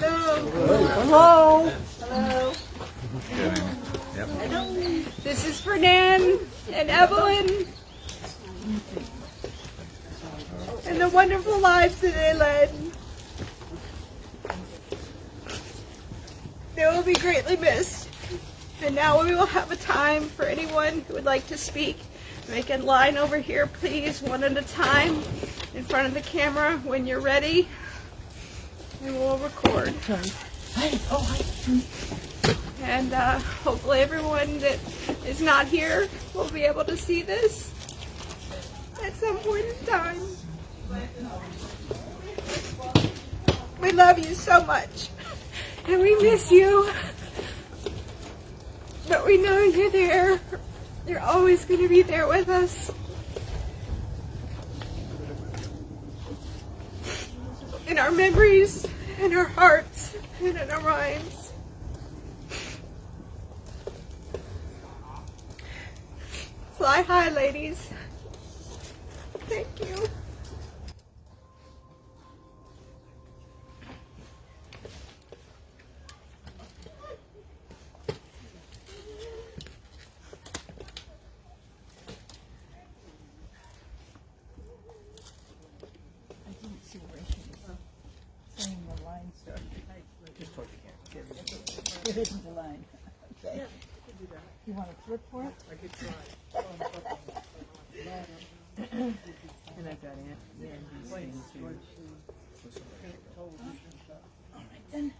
Hello. Hello. Yep. This is for Nan and Evelyn and the wonderful lives that they led. They will be greatly missed. And now we will have a time for anyone who would like to speak. Make a line over here, please, one at a time, in front of the camera when you're ready. And we'll record. And hopefully everyone that is not here will be able to see this at some point in time. We love you so much, and we miss you, but we know you're there. You're always going to be there with us. In our memories, in our hearts, and in our minds. Fly high, ladies. Thank you. It isn't the line. Okay. You want to flip for it? I could try. And I've got Andy's thing too. All right then.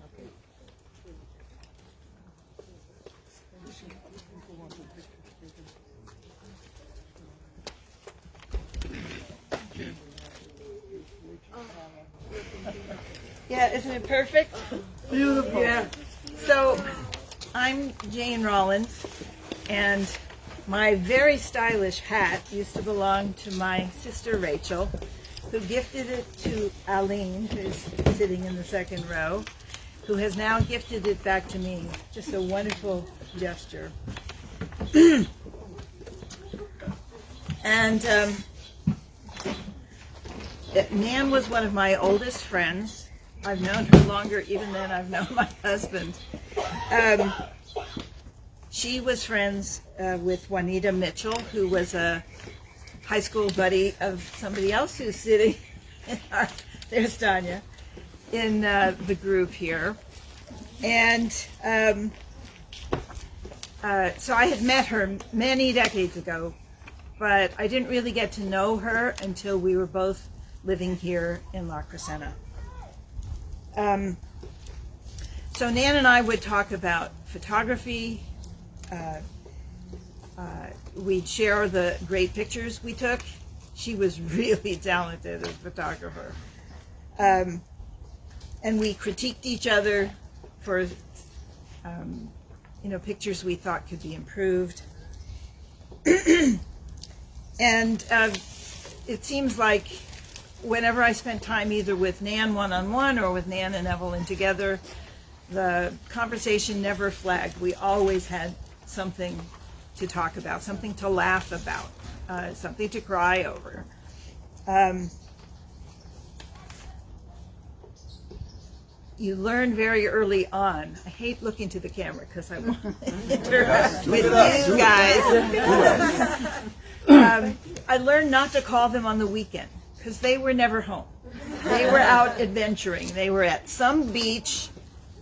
Yeah, isn't it perfect? Beautiful. Yeah. So, I'm Jane Rollins, and my very stylish hat used to belong to my sister Rachel, who gifted it to Aline, who's sitting in the second row, who has now gifted it back to me. Just a wonderful gesture. And Nan was one of my oldest friends. I've known her longer even than I've known my husband. She was friends with Juanita Mitchell, who was a high school buddy of somebody else who's sitting in there's Tanya, in the group here. And so I had met her many decades ago, but I didn't really get to know her until we were both living here in La Crescenta. So Nan and I would talk about photography. We'd share the great pictures we took. She was really talented as a photographer. And we critiqued each other for, pictures we thought could be improved. And it seems like whenever I spent time either with Nan one-on-one or with Nan and Evelyn together, the conversation never flagged. We always had something to talk about, something to laugh about, something to cry over. You learn very early on. I hate looking to the camera because I want to interact with you guys. I learned not to call them on the weekend because they were never home. They were out adventuring. They were at some beach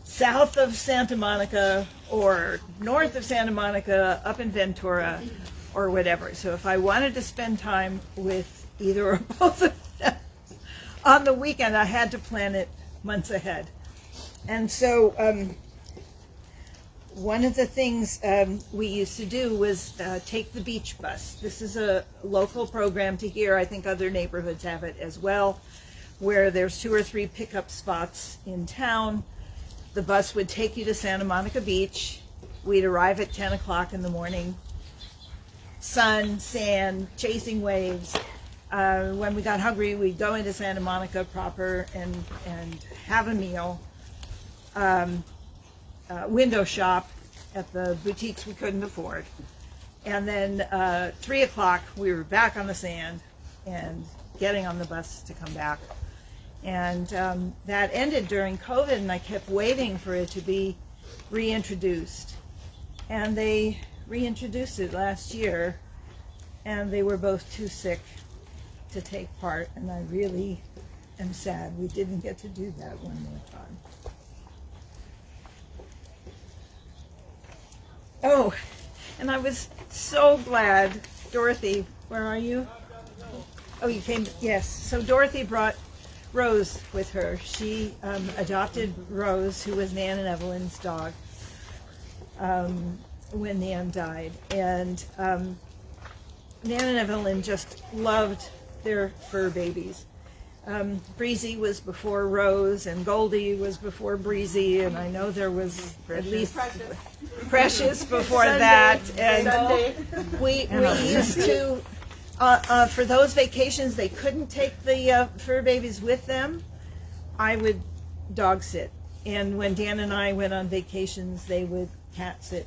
south of Santa Monica or north of Santa Monica, up in Ventura or whatever. So if I wanted to spend time with either or both of them on the weekend, I had to plan it months ahead. And so one of the things we used to do was take the beach bus. This is a local program to here. I think other neighborhoods have it as well, where there's 2 or 3 pickup spots in town. The bus would take you to Santa Monica Beach. We'd arrive at 10 o'clock in the morning. Sun, sand, chasing waves. When we got hungry, we'd go into Santa Monica proper and have a meal. Window shop at the boutiques we couldn't afford. And then 3 o'clock, we were back on the sand and getting on the bus to come back. And that ended during COVID, and I kept waiting for it to be reintroduced. And they reintroduced it last year, and they were both too sick to take part, and I really am sad we didn't get to do that one more time. Oh, and I was so glad, Dorothy, where are you? Oh, you came, yes. So Dorothy brought Rose with her. She adopted Rose, who was Nan and Evelyn's dog, when Nan died. And Nan and Evelyn just loved their fur babies. Breezy was before Rose, and Goldie was before Breezy, and I know there was at least Precious before that. And we used to, for those vacations they couldn't take the fur babies with them, I would dog sit. And when Dan and I went on vacations, they would cat sit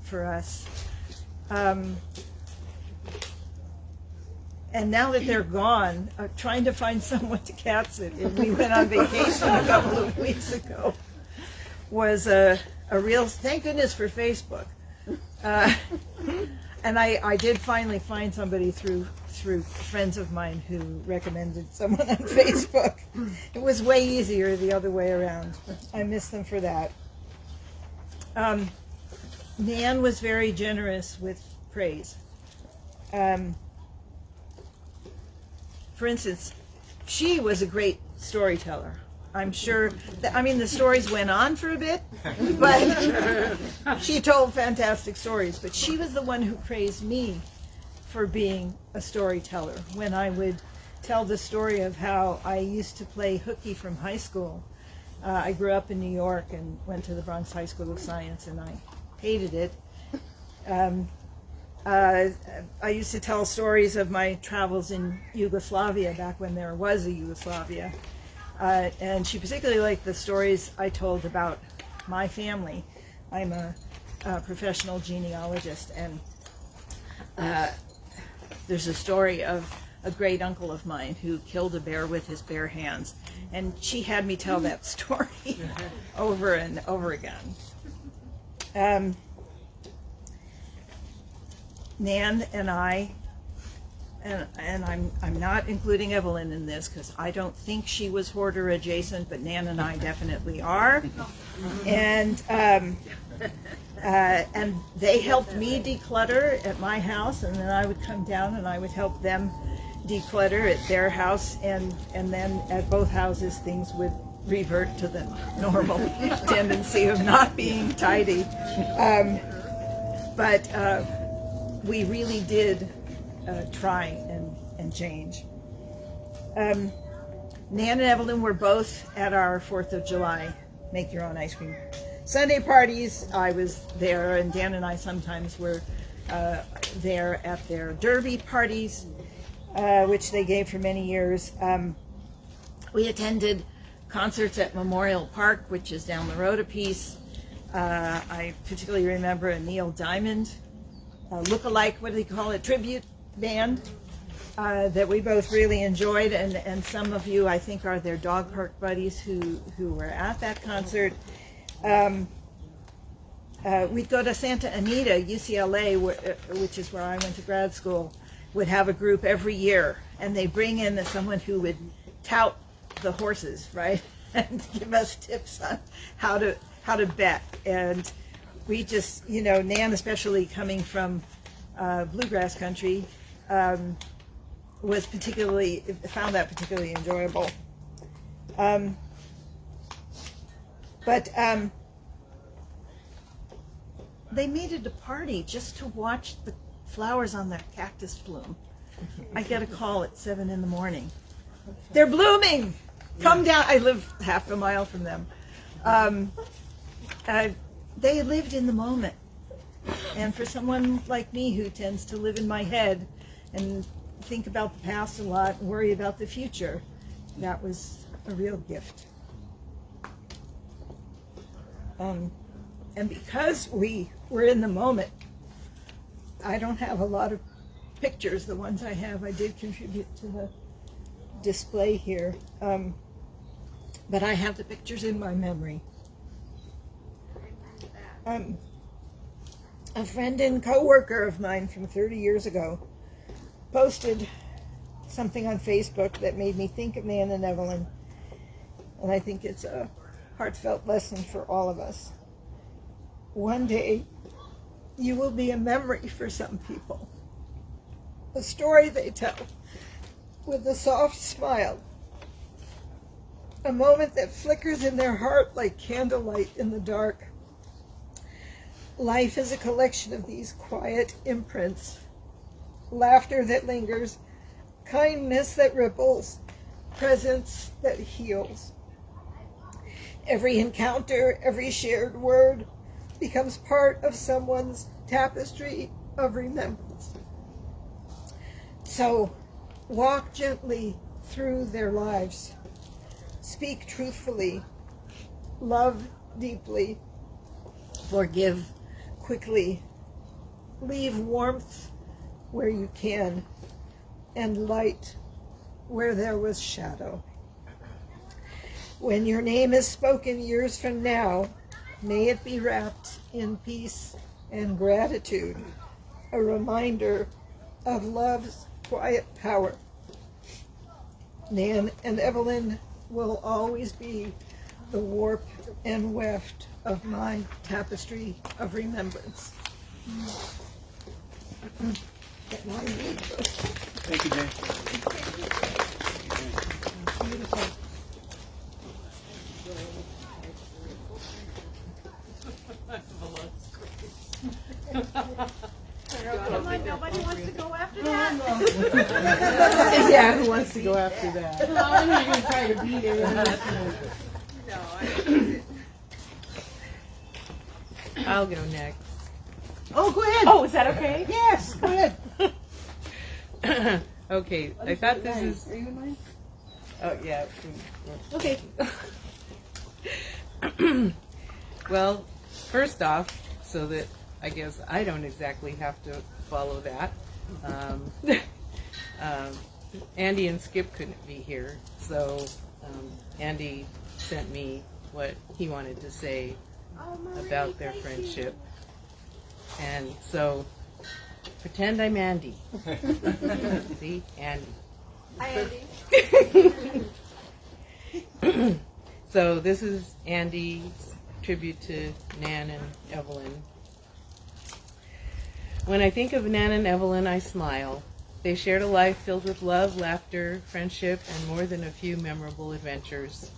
for us. And now that they're gone, trying to find someone to cat sit, and we went on vacation a couple of weeks ago, was a real, thank goodness for Facebook. And I did finally find somebody through friends of mine who recommended someone on Facebook. It was way easier the other way around. I miss them for that. Nan was very generous with praise. For instance, she was a great storyteller. I'm sure that, I mean, the stories went on for a bit, but she told fantastic stories. But she was the one who praised me for being a storyteller. When I would tell the story of how I used to play hooky from high school. I grew up in New York and went to the Bronx High School of Science, and I hated it. I used to tell stories of my travels in Yugoslavia back when there was a Yugoslavia. And she particularly liked the stories I told about my family. I'm a professional genealogist, and there's a story of a great uncle of mine who killed a bear with his bare hands. And she had me tell that story over and over again. Nan and I, and I'm not including Evelyn in this because I don't think she was hoarder adjacent, but Nan and I definitely are. And they helped me declutter at my house, and then I would come down and I would help them declutter at their house, and then at both houses things would revert to the normal tendency of not being tidy. But we really did try and change. Nan and Evelyn were both at our 4th of July Make Your Own Ice Cream Sunday parties. I was there, and Dan and I sometimes were there at their Derby parties, which they gave for many years. We attended concerts at Memorial Park, which is down the road a piece. I particularly remember a Neil Diamond look-alike, what do they call it, tribute band that we both really enjoyed, and some of you I think are their dog park buddies who were at that concert. We'd go to Santa Anita, UCLA, which is where I went to grad school, would have a group every year, and they bring in someone who would tout the horses, right, and give us tips on how to bet. And we just, you know, Nan, especially coming from bluegrass country, found that particularly enjoyable. But they made it a party just to watch the flowers on their cactus bloom. I get a call at 7 in the morning. They're blooming! Come down. I live half a mile from them. They lived in the moment. And for someone like me who tends to live in my head and think about the past a lot and worry about the future, that was a real gift. And because we were in the moment, I don't have a lot of pictures. The ones I have, I did contribute to the display here. but I have the pictures in my memory. A friend and co-worker of mine from 30 years ago posted something on Facebook that made me think of Nan and Evelyn, and I think it's a heartfelt lesson for all of us. One day, you will be a memory for some people, a story they tell with a soft smile, a moment that flickers in their heart like candlelight in the dark. Life is a collection of these quiet imprints, laughter that lingers, kindness that ripples, presence that heals. Every encounter, every shared word becomes part of someone's tapestry of remembrance. So, walk gently through their lives. Speak truthfully. Love deeply. Forgive quickly. Leave warmth where you can, and light where there was shadow. When your name is spoken years from now, may it be wrapped in peace and gratitude, a reminder of love's quiet power. Nan and Evelyn will always be the warp and weft of my tapestry of remembrance. Thank you, Jane. Beautiful. Come on, nobody wants to go after that. Yeah, who wants to go after that? No, I'm not going to try to beat it. No, I I'll go next. Oh, go ahead. Oh, is that okay? Yes, go ahead. Okay, I thought this is... Are you in mine? Oh, yeah. Okay. Well, first off, so that I guess I don't exactly have to follow that, Andy and Skip couldn't be here, so Andy sent me what he wanted to say about their friendship. And so, pretend I'm Andy. See? Andy. Hi, Andy. So this is Andy's tribute to Nan and Evelyn. When I think of Nan and Evelyn, I smile. They shared a life filled with love, laughter, friendship, and more than a few memorable adventures.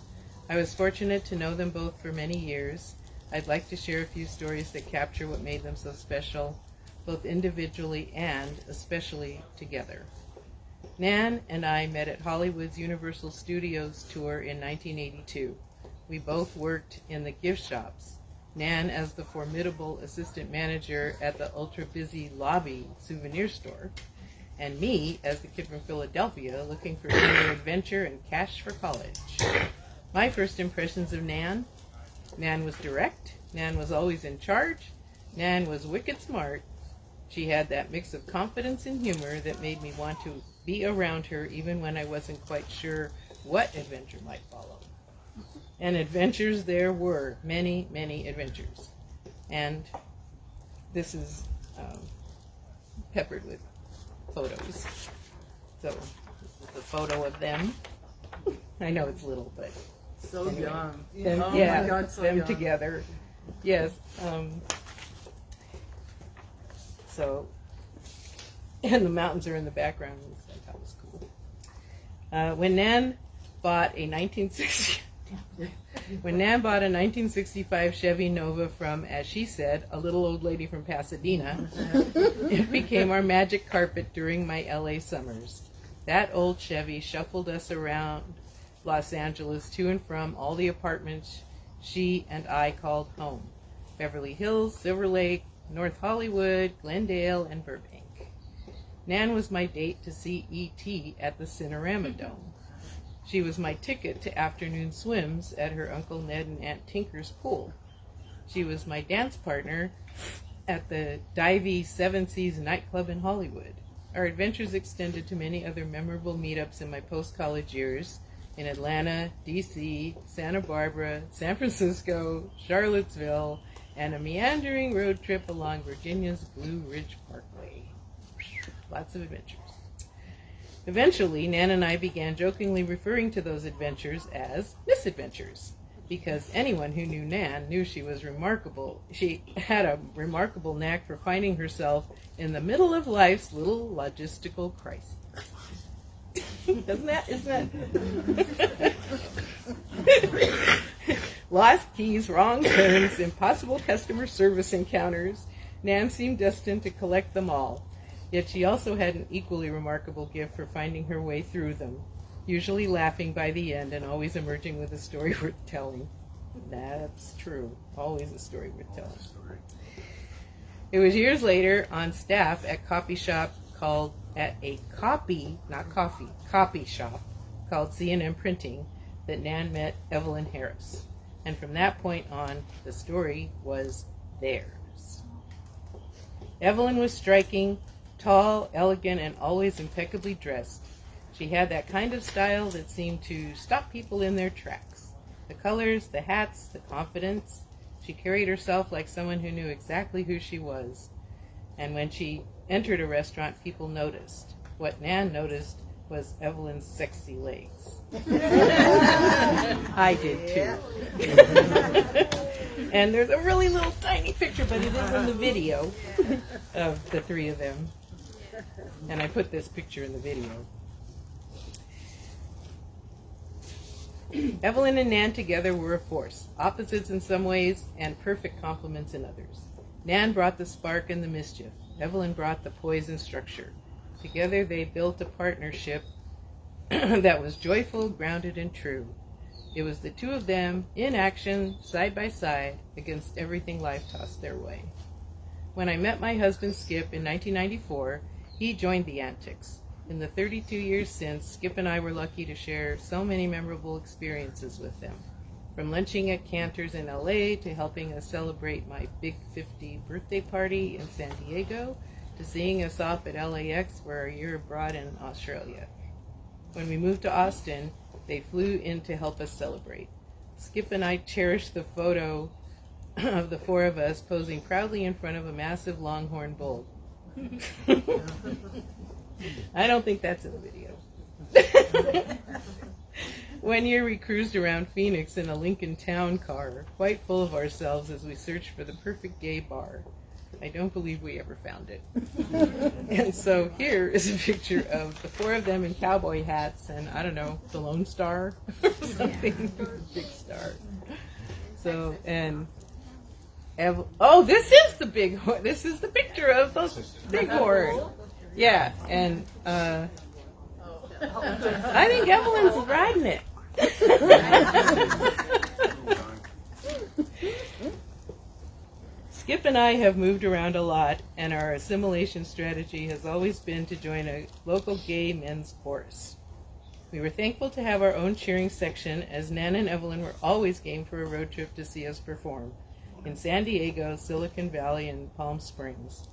I was fortunate to know them both for many years. I'd like to share a few stories that capture what made them so special, both individually and especially together. Nan and I met at Hollywood's Universal Studios tour in 1982. We both worked in the gift shops, Nan as the formidable assistant manager at the ultra-busy Lobby souvenir store, and me as the kid from Philadelphia looking for summer adventure and cash for college. My first impressions of Nan: Nan was direct, Nan was always in charge, Nan was wicked smart. She had that mix of confidence and humor that made me want to be around her even when I wasn't quite sure what adventure might follow. And adventures there were, many, many adventures. And this is peppered with photos. So this is the photo of them. I know it's little, but So anyway, young. them, Oh yeah, my God, so them young. together. Yes. So, and the mountains are in the background, which I thought was cool. When Nan bought a 1965 Chevy Nova from, as she said, a little old lady from Pasadena, it became our magic carpet during my LA summers. That old Chevy shuffled us around Los Angeles to and from all the apartments she and I called home: Beverly Hills, Silver Lake, North Hollywood, Glendale, and Burbank. Nan was my date to see E.T. at the Cinerama Dome. She was my ticket to afternoon swims at her Uncle Ned and Aunt Tinker's pool. She was my dance partner at the Divey Seven Seas nightclub in Hollywood. Our adventures extended to many other memorable meetups in my post-college years, in Atlanta, D.C., Santa Barbara, San Francisco, Charlottesville, and a meandering road trip along Virginia's Blue Ridge Parkway. Lots of adventures. Eventually, Nan and I began jokingly referring to those adventures as misadventures, because anyone who knew Nan knew she was remarkable. She had a remarkable knack for finding herself in the middle of life's little logistical crisis. Isn't that? Lost keys, wrong turns, impossible customer service encounters. Nan seemed destined to collect them all. Yet she also had an equally remarkable gift for finding her way through them, usually laughing by the end and always emerging with a story worth telling. That's true. Always a story worth telling. It was years later on staff at a copy shop called C&M Printing that Nan met Evelyn Harris. And from that point on, the story was theirs. Evelyn was striking, tall, elegant, and always impeccably dressed. She had that kind of style that seemed to stop people in their tracks. The colors, the hats, the confidence. She carried herself like someone who knew exactly who she was. And when she entered a restaurant, people noticed. What Nan noticed was Evelyn's sexy legs. I did too. And there's a really little tiny picture, but it is in the video of the three of them. And I put this picture in the video. Evelyn and Nan together were a force, opposites in some ways and perfect complements in others. Nan brought the spark and the mischief. Evelyn brought the poise and structure. Together they built a partnership that was joyful, grounded, and true. It was the two of them in action, side by side, against everything life tossed their way. When I met my husband Skip in 1994, he joined the antics. In the 32 years since, Skip and I were lucky to share so many memorable experiences with them. From lunching at Cantor's in LA to helping us celebrate my Big 50 birthday party in San Diego to seeing us off at LAX for our year abroad in Australia. When we moved to Austin, they flew in to help us celebrate. Skip and I cherished the photo of the four of us posing proudly in front of a massive longhorn bull. I don't think that's in the video. One year we cruised around Phoenix in a Lincoln Town car, quite full of ourselves as we searched for the perfect gay bar. I don't believe we ever found it. And so here is a picture of the four of them in cowboy hats and, I don't know, the Lone Star or something, big star. So, and oh, this is the big horn. This is the picture of the big horn. Yeah, and I think Evelyn's riding it. Skip and I have moved around a lot, and our assimilation strategy has always been to join a local gay men's chorus. We were thankful to have our own cheering section, as Nan and Evelyn were always game for a road trip to see us perform in San Diego, Silicon Valley, and Palm Springs.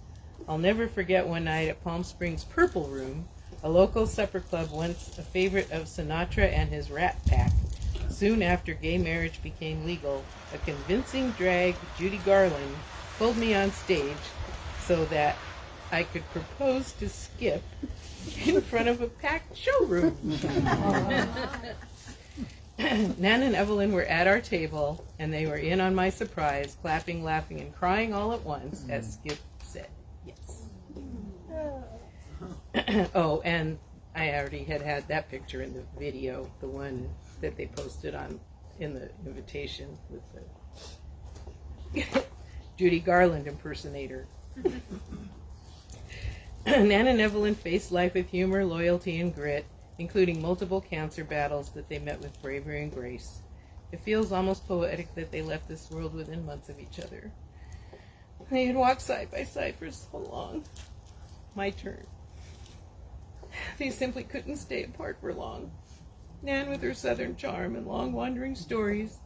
I'll never forget one night at Palm Springs' Purple Room, a local supper club once a favorite of Sinatra and his Rat Pack. Soon after gay marriage became legal, a convincing drag, Judy Garland, pulled me on stage so that I could propose to Skip in front of a packed showroom. Nan and Evelyn were at our table, and they were in on my surprise, clapping, laughing, and crying all at once as Skip said yes. Oh, and I already had that picture in the video, the one that they posted in the invitation with the Judy Garland impersonator. Nan and Evelyn faced life with humor, loyalty, and grit, including multiple cancer battles that they met with bravery and grace. It feels almost poetic that they left this world within months of each other. They had walked side by side for so long. My turn. They simply couldn't stay apart for long. Nan with her southern charm and long wandering stories.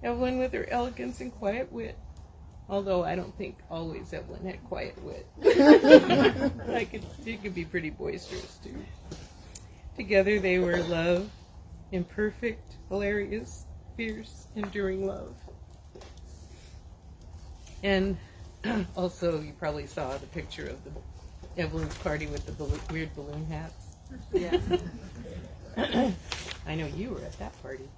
Evelyn with her elegance and quiet wit. Although I don't think always Evelyn had quiet wit. She could be pretty boisterous too. Together they were love, imperfect, hilarious, fierce, enduring love. And also, you probably saw the picture of the Evelyn's party with the weird balloon hats. Yeah. I know you were at that party.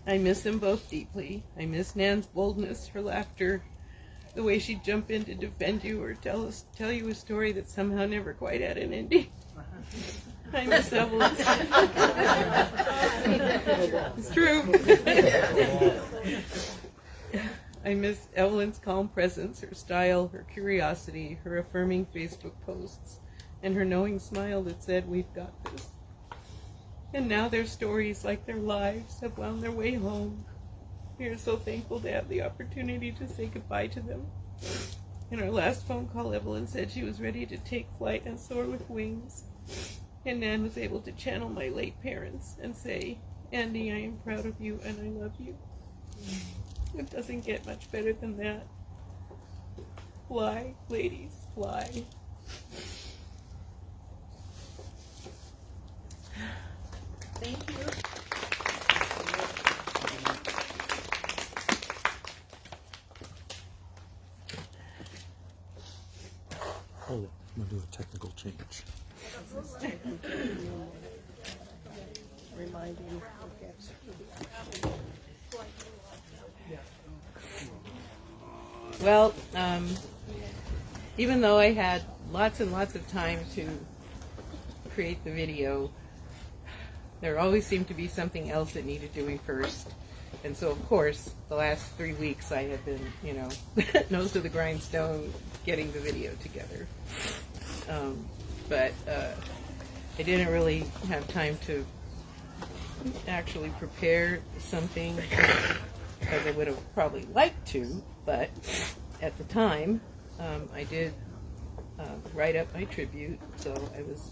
I miss them both deeply. I miss Nan's boldness, her laughter, the way she'd jump in to defend you or tell you a story that somehow never quite had an ending. I miss Evelyn. It's true. I miss Evelyn's calm presence, her style, her curiosity, her affirming Facebook posts, and her knowing smile that said, "We've got this." And now their stories, like their lives, have wound their way home. We are so thankful to have the opportunity to say goodbye to them. In our last phone call, Evelyn said she was ready to take flight and soar with wings. And Nan was able to channel my late parents and say, "Andy, I am proud of you and I love you." It doesn't get much better than that. Fly, ladies, fly. Thank you. Hold it. I'm going to do a technical change. Reminding. Well, even though I had lots and lots of time to create the video, there always seemed to be something else that needed doing first. And so, of course, the last 3 weeks I have been, nose to the grindstone getting the video together. But I didn't really have time to actually prepare something as I would have probably liked to, but at the time I did write up my tribute, so I was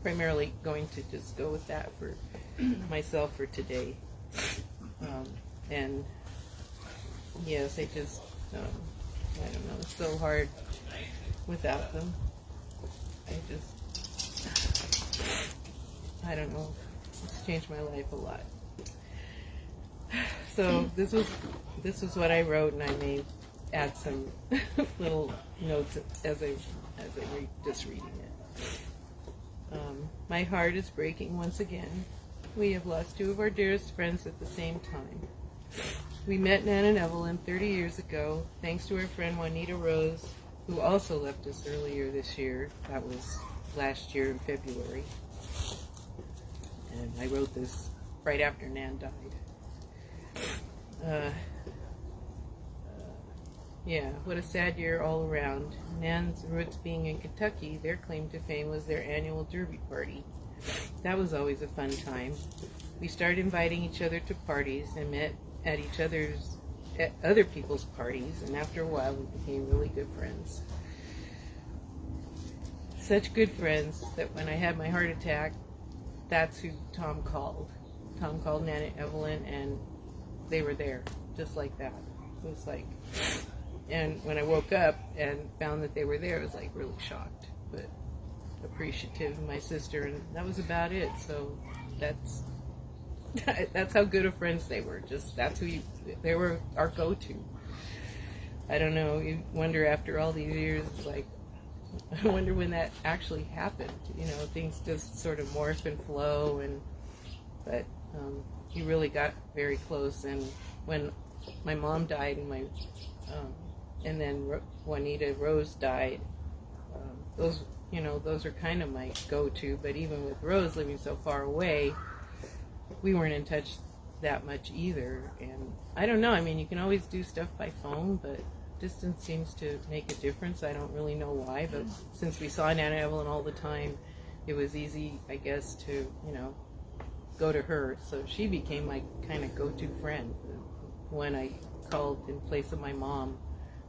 primarily going to just go with that for myself for today. And yes, I just, I don't know, it's so hard without them. I don't know, it's changed my life a lot. So this was what I wrote, and I may add some little notes as I just reading it. My heart is breaking once again. We have lost two of our dearest friends at the same time. We met Nan and Evelyn 30 years ago, thanks to our friend Juanita Rose, who also left us earlier this year. That was last year in February. And I wrote this right after Nan died. Yeah, what a sad year all around. Nan's roots being in Kentucky, their claim to fame was their annual derby party. That was always a fun time. We started inviting each other to parties and met at other people's parties, and after a while we became really good friends. Such good friends that when I had my heart attack, that's who Tom called. Tom called Nan and Evelyn, and they were there, just like that. It was like, and when I woke up and found that they were there, I was like really shocked, but appreciative of my sister, and that was about it. So that's how good of friends they were. Just they were our go-to. I don't know, you wonder after all these years, like, I wonder when that actually happened. Things just sort of morph and flow, but you really got very close. And when my mom died and then Juanita Rose died, those are kind of my go-to. But even with Rose living so far away, we weren't in touch that much either. And I don't know, you can always do stuff by phone, but distance seems to make a difference. I don't really know why, but since we saw Nan and Evelyn all the time, it was easy, I guess, to, go to her. So she became my kind of go-to friend when I called in place of my mom,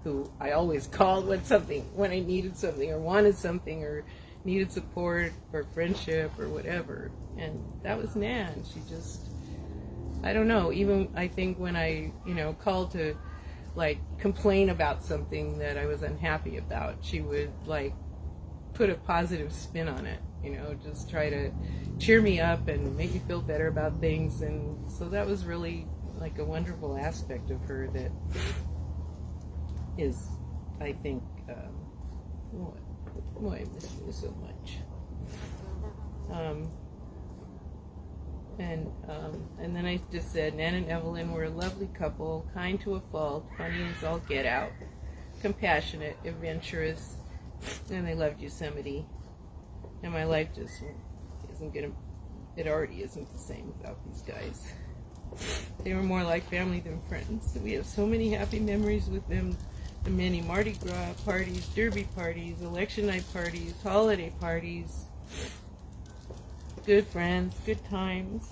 who I always called when I needed something or wanted something or needed support or friendship or whatever. And that was Nan. She just, I don't know, even I think when I, called to complain about something that I was unhappy about, she would put a positive spin on it. just try to cheer me up and make me feel better about things. And so that was really like a wonderful aspect of her that is, I think, why I miss you so much. And then I just said, Nan and Evelyn were a lovely couple, kind to a fault, funny as all get out, compassionate, adventurous, and they loved Yosemite. And my life just isn't gonna, it already isn't the same without these guys. They were more like family than friends. We have so many happy memories with them. The many Mardi Gras parties, derby parties, election night parties, holiday parties. Good friends, good times.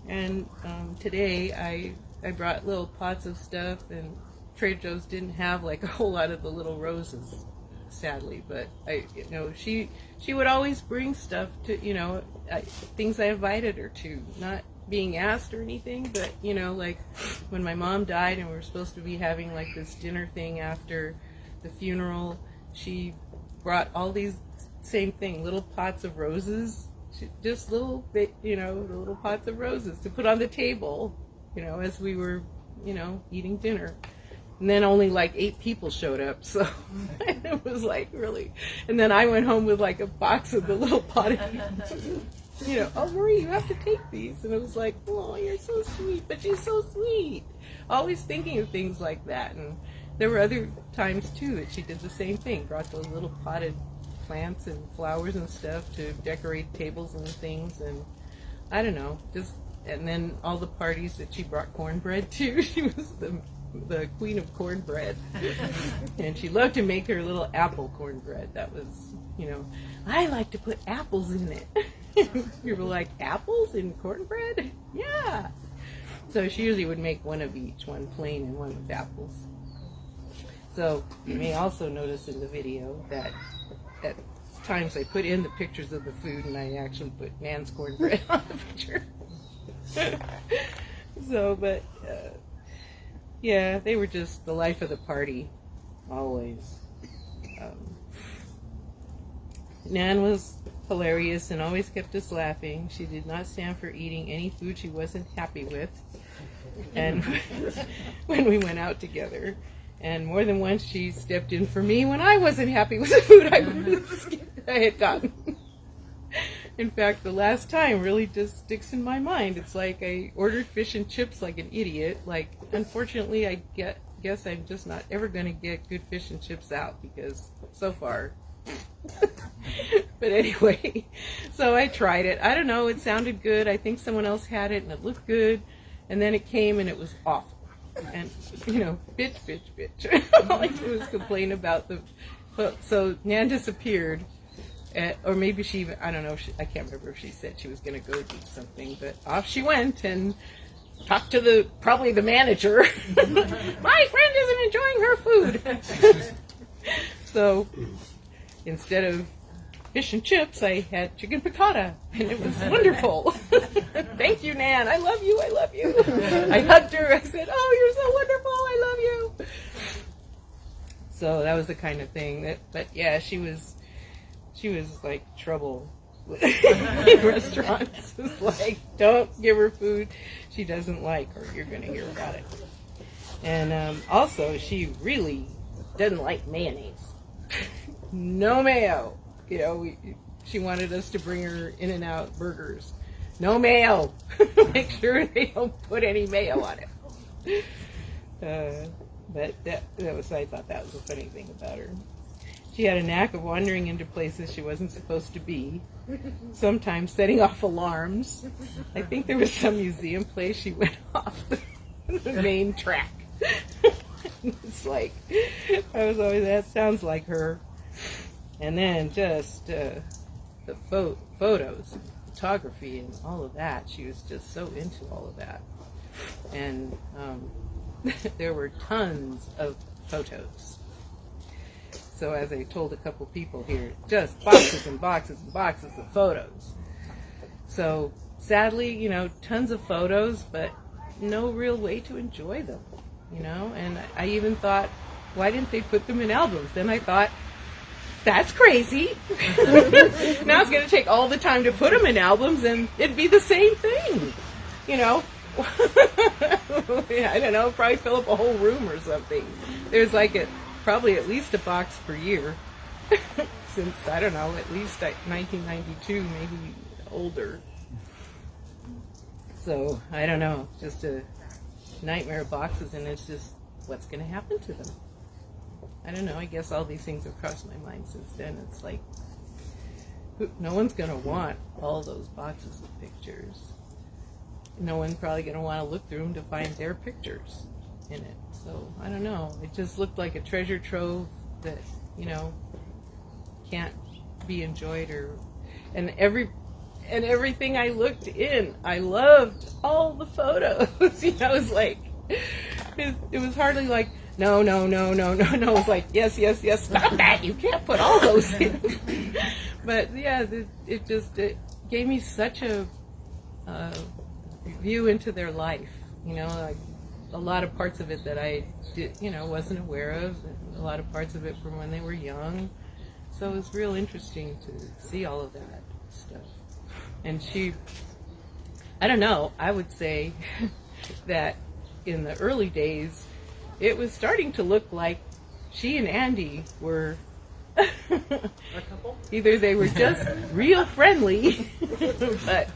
And today I brought little pots of stuff, and Trader Joe's didn't have like a whole lot of the little roses, sadly. But she would always bring stuff to things I invited her to, not being asked or anything, but like when my mom died and we were supposed to be having like this dinner thing after the funeral, she brought all these same thing, little pots of roses, just little little pots of roses to put on the table, as we were, eating dinner. And then only like 8 people showed up, so it was like really. And then I went home with like a box of the little potted, oh Marie, you have to take these. And it was like, oh, you're so sweet, but she's so sweet. Always thinking of things like that. And there were other times too that she did the same thing, brought those little potted plants and flowers and stuff to decorate tables and things. And I don't know, and then all the parties that she brought cornbread to. She was the queen of cornbread. And she loved to make her little apple cornbread. That was, I like to put apples in it. People were like, apples in cornbread? Yeah. So she usually would make one of each, one plain and one with apples. So you may also notice in the video that at times I put in the pictures of the food and I actually put Nan's cornbread on the picture. So, but yeah, they were just the life of the party, always. Nan was hilarious and always kept us laughing. She did not stand for eating any food she wasn't happy with. And when we went out together, and more than once she stepped in for me when I wasn't happy with the food I had gotten. In fact, the last time really just sticks in my mind. It's like I ordered fish and chips like an idiot. Like, unfortunately, I guess I'm just not ever going to get good fish and chips out because so far. But anyway, so I tried it. I don't know, it sounded good. I think someone else had it and it looked good. And then it came and it was awful. And, bitch. All I did was complain about the... So Nan disappeared. Or maybe she even, I don't know, I can't remember if she said she was going to go do something, but off she went and talked to probably the manager. My friend isn't enjoying her food. So instead of fish and chips, I had chicken piccata, and it was wonderful. Thank you, Nan. I love you. I hugged her. I said, oh, you're so wonderful. I love you. So that was the kind of thing but yeah, she was like trouble in restaurants. It's like, don't give her food she doesn't like or you're going to hear about it. And also, she really doesn't like mayonnaise. No mayo. She wanted us to bring her In-N-Out burgers. No mayo. Make sure they don't put any mayo on it. But I thought that was a funny thing about her. She had a knack of wandering into places she wasn't supposed to be, sometimes setting off alarms. I think there was some museum place she went off the main track. It's like, I was always, that sounds like her. And then just the photos, photography, and all of that. She was just so into all of that. And there were tons of photos. So as I told a couple people here, just boxes and boxes and boxes of photos. So sadly, tons of photos, but no real way to enjoy them, And I even thought, why didn't they put them in albums? Then I thought, that's crazy. Now it's going to take all the time to put them in albums, and it'd be the same thing, you know. I don't know, probably fill up a whole room or something. There's like probably at least a box per year since, I don't know, at least 1992, maybe older. So, I don't know, just a nightmare of boxes, and it's just, what's going to happen to them? I don't know, I guess all these things have crossed my mind since then. It's like, no one's going to want all those boxes of pictures. No one's probably going to want to look through them to find their pictures in it. So, I don't know, it just looked like a treasure trove that, you know, can't be enjoyed. And everything I looked in, I loved all the photos. You know, it was like, it was hardly like, no. It was like, yes, stop that. You can't put all those in. But yeah, it gave me such a view into their life. You know, like a lot of parts of it that I wasn't aware of, and a lot of parts of it from when they were young. So it was real interesting to see all of that stuff. And I don't know, I would say that in the early days, it was starting to look like she and Andy were a couple. Either they were just real friendly, but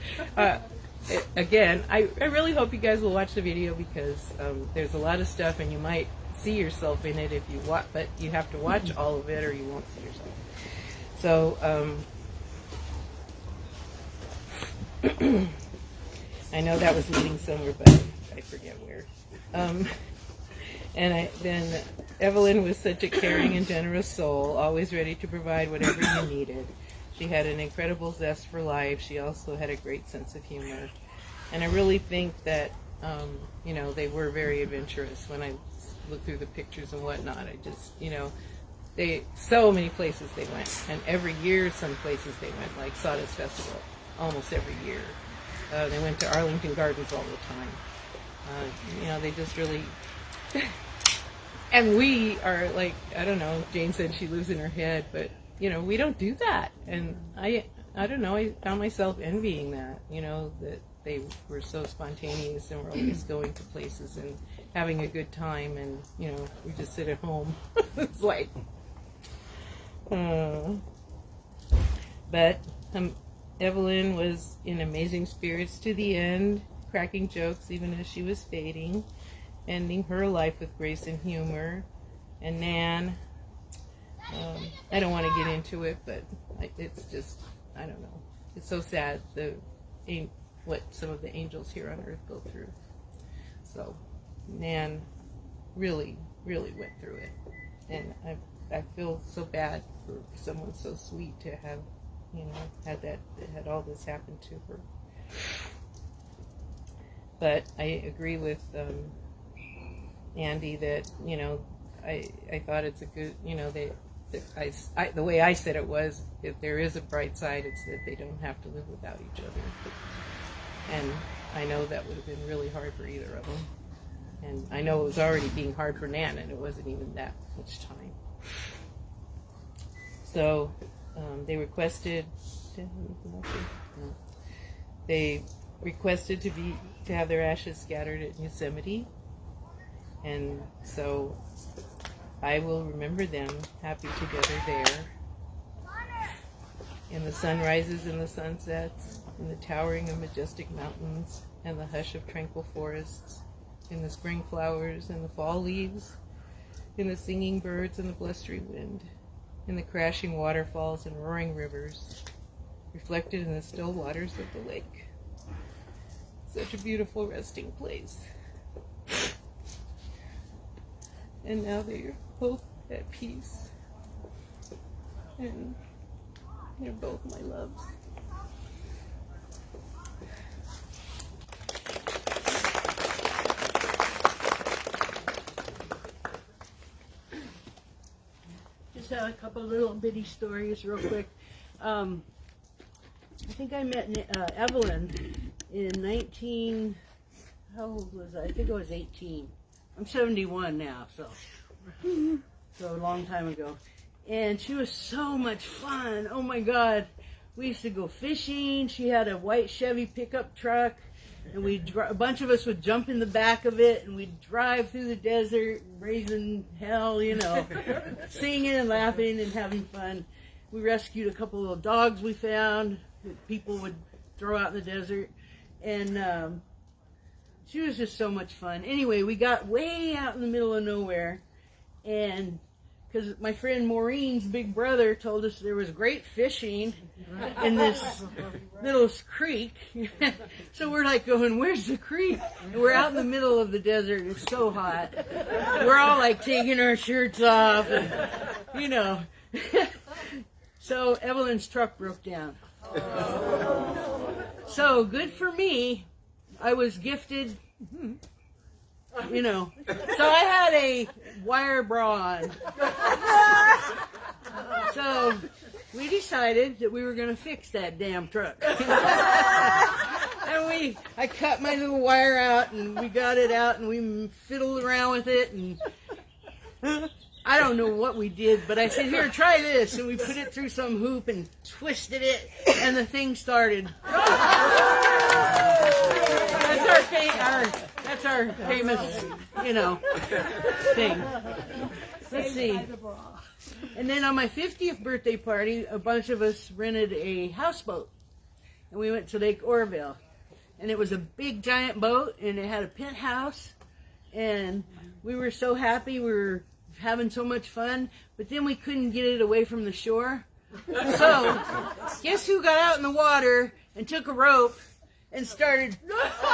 again, I really hope you guys will watch the video, because there's a lot of stuff, and you might see yourself in it if you watch, but you have to watch all of it or you won't see yourself. So, I know that was leading somewhere, but I forget where. Then Evelyn was such a caring and generous soul, always ready to provide whatever you needed. She had an incredible zest for life. She also had a great sense of humor. And I really think that, they were very adventurous. When I look through the pictures and whatnot, I just, so many places they went. And every year some places they went, like Sawdust Festival, almost every year. They went to Arlington Gardens all the time. They just really... And we are like, I don't know, Jane said she lives in her head, but, we don't do that. And I don't know, I found myself envying that, that they were so spontaneous and were always going to places and having a good time, and, we just sit at home. It's like... But Evelyn was in amazing spirits to the end, cracking jokes even as she was fading, ending her life with grace and humor. And Nan, I don't want to get into it, but it's just, I don't know. It's so sad what some of the angels here on earth go through. So Nan really, really went through it. And I feel so bad for someone so sweet to have, had all this happen to her. But I agree with Andy that, I thought it's a good, the way I said it was, if there is a bright side, it's that they don't have to live without each other. And I know that would have been really hard for either of them. And I know it was already being hard for Nan, and it wasn't even that much time. So they requested to have their ashes scattered at Yosemite, and so I will remember them happy together there, in the sunrises and the sunsets, in the towering and majestic mountains, and the hush of tranquil forests, in the spring flowers and the fall leaves, in the singing birds and the blustery wind, in the crashing waterfalls and roaring rivers, reflected in the still waters of the lake. Such a beautiful resting place. And now they're both at peace. And they're both my loves. Just a couple little bitty stories real quick. I think I met Evelyn in how old was I? I think I was 18. I'm 71 now, so a long time ago. And she was so much fun. Oh my God. We used to go fishing. She had a white Chevy pickup truck, and a bunch of us would jump in the back of it, and we'd drive through the desert, raising hell, you know, singing and laughing and having fun. We rescued a couple of little dogs we found that people would throw out in the desert, and she was just so much fun. Anyway, we got way out in the middle of nowhere, and because my friend Maureen's big brother told us there was great fishing in this little creek. So we're like going, where's the creek? And we're out in the middle of the desert. It's so hot. We're all like taking our shirts off, and, you know. So Evelyn's truck broke down. So good for me. I was gifted, you know. So I had a wire bra on. So we decided that we were going to fix that damn truck. And I cut my little wire out, and we got it out, and we fiddled around with it, and I don't know what we did, but I said, here, try this, and we put it through some hoop and twisted it, and the thing started. That's our famous, you know, thing. Let's see. And then on my 50th birthday party, a bunch of us rented a houseboat, and we went to Lake Oroville. And it was a big, giant boat, and it had a penthouse, and we were so happy. We were having so much fun, but then we couldn't get it away from the shore. So, guess who got out in the water and took a rope and started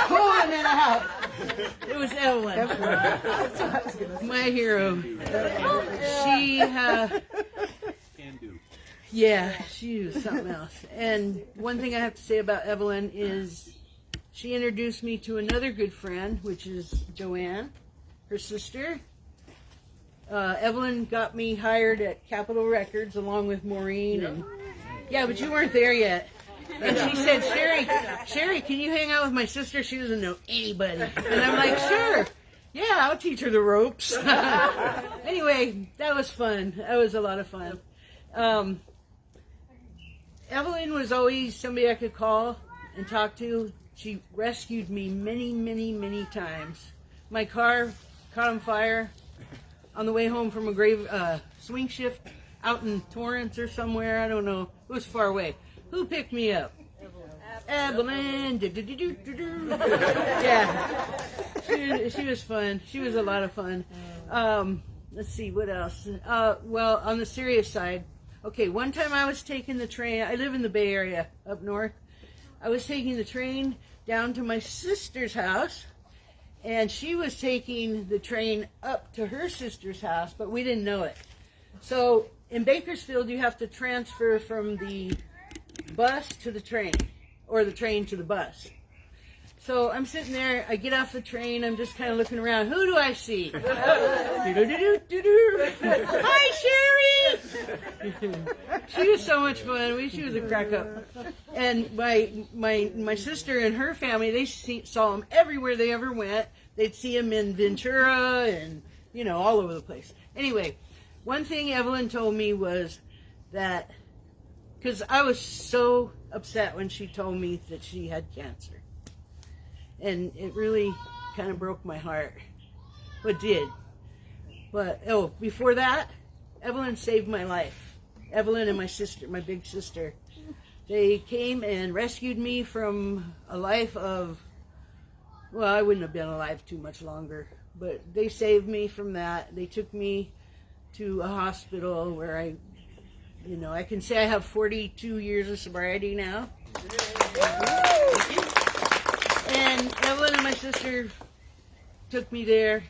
pulling it out? It was Evelyn, my hero. She was something else. And one thing I have to say about Evelyn is she introduced me to another good friend, which is Joanne, her sister. Evelyn got me hired at Capitol Records along with Maureen. And yeah, but you weren't there yet. And she said, Sherry, can you hang out with my sister? She doesn't know anybody. And I'm like, sure. Yeah, I'll teach her the ropes. Anyway, that was fun. That was a lot of fun. Evelyn was always somebody I could call and talk to. She rescued me many, many, many times. My car caught on fire on the way home from a swing shift out in Torrance or somewhere. I don't know. It was far away. Who picked me up? Evelyn. Yeah. She was fun. She was a lot of fun. Let's see, what else? Well, on the serious side, okay, one time I was taking the train. I live in the Bay Area up north. I was taking the train down to my sister's house, and she was taking the train up to her sister's house, but we didn't know it. So in Bakersfield, you have to transfer from the bus to the train, or the train to the bus. So I'm sitting there, I get off the train, I'm just kind of looking around. Who do I see? Hi, Sherry! She was so much fun. She was a crack up. And my sister and her family, they saw him everywhere they ever went. They'd see him in Ventura and, you know, all over the place. Anyway, one thing Evelyn told me was that, because I was so upset when she told me that she had cancer. And it really kind of broke my heart. Well, it did. But, before that, Evelyn saved my life. Evelyn and my sister, my big sister. They came and rescued me from a life of, well, I wouldn't have been alive too much longer. But they saved me from that. They took me to a hospital where I can say I have 42 years of sobriety now. Thank you. And Evelyn and my sister took me there,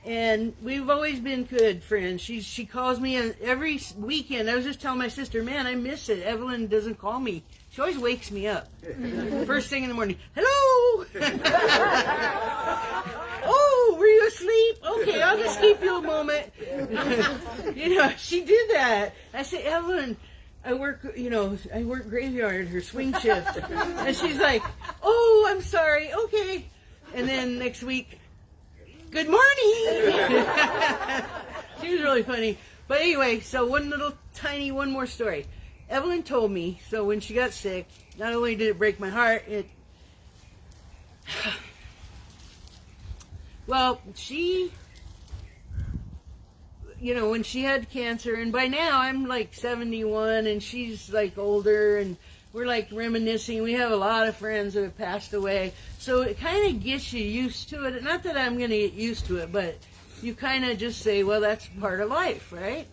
and we've always been good friends. She calls me every weekend. I was just telling my sister, man, I miss it. Evelyn doesn't call me. She always wakes me up. First thing in the morning, hello! Oh, were you asleep? Okay, I'll just keep you a moment. She did that. I said, Evelyn, I work graveyard, her swing shift. And she's like, oh, I'm sorry, okay. And then next week, good morning. She was really funny. But anyway, so one more story. Evelyn told me, so when she got sick, not only did it break my heart, well, she, when she had cancer, and by now I'm like 71 and she's like older, and we're like reminiscing. We have a lot of friends that have passed away. So it kind of gets you used to it. Not that I'm going to get used to it, but you kind of just say, well, that's part of life, right?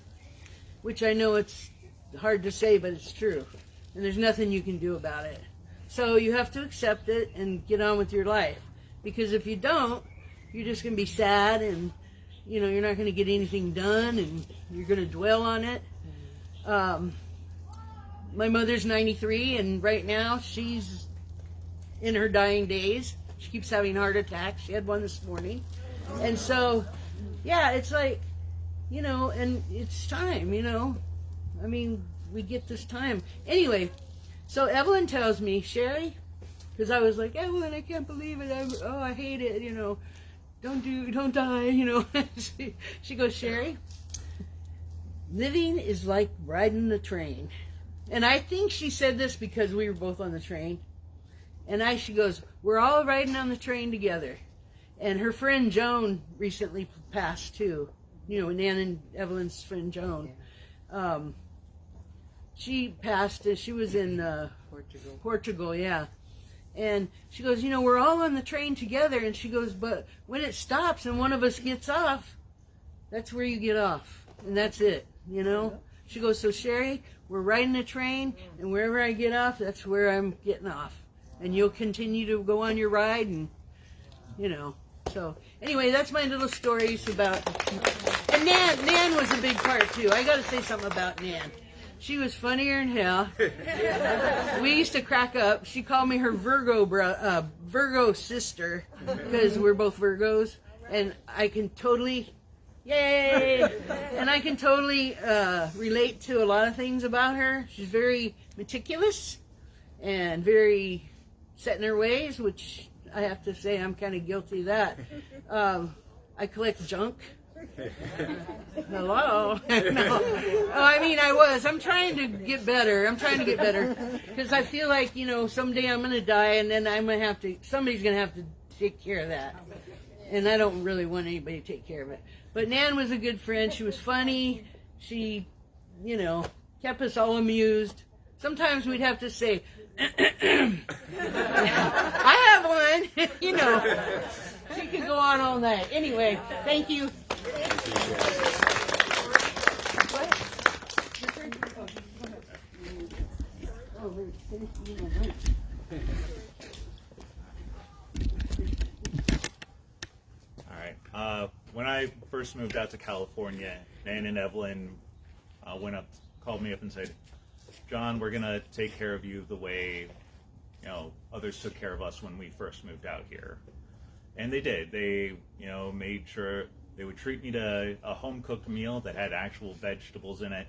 Which I know it's hard to say, but it's true. And there's nothing you can do about it. So you have to accept it and get on with your life. Because if you don't, you're just going to be sad, and you're not going to get anything done, and you're going to dwell on it. My mother's 93, and right now she's in her dying days. She keeps having heart attacks. She had one this morning. And so, yeah, it's like, and it's time, I mean, we get this time. Anyway, so Evelyn tells me, Sherry, because I was like, Evelyn, I can't believe it. I hate it, don't die, She goes, Sherry, living is like riding the train. And I think she said this because we were both on the train. And she goes, we're all riding on the train together. And her friend Joan recently passed too. Nan and Evelyn's friend Joan. She passed, she was in Portugal, yeah. And she goes, we're all on the train together. And she goes, but when it stops and one of us gets off, that's where you get off. And that's it, She goes, so Sherry, we're riding a train, and wherever I get off, that's where I'm getting off. And you'll continue to go on your ride, and, So, anyway, that's my little stories about... And Nan was a big part, too. I got to say something about Nan. She was funnier than hell. We used to crack up. She called me her Virgo sister, because we're both Virgos. And I can totally... Yay! And I can totally relate to a lot of things about her. She's very meticulous and very set in her ways, which I have to say I'm kind of guilty of that. I collect junk. Hello? No. Oh, I mean, I'm trying to get better. Because I feel like, someday I'm going to die, and then somebody's going to have to take care of that. And I don't really want anybody to take care of it. But Nan was a good friend. She was funny. She, kept us all amused. Sometimes we'd have to say, I have one. She could go on all night. Anyway, thank you. When I first moved out to California, Nan and Evelyn called me up and said, John, we're going to take care of you the way, others took care of us when we first moved out here. And they did. They, made sure they would treat me to a home-cooked meal that had actual vegetables in it.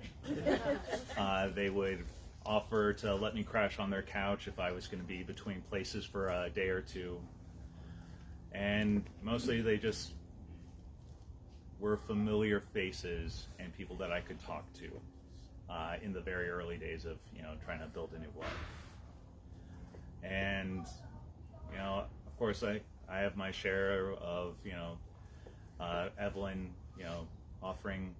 They would offer to let me crash on their couch if I was going to be between places for a day or two. And mostly they just were familiar faces and people that I could talk to in the very early days of, trying to build a new life. And, of course, I have my share of, Evelyn, offering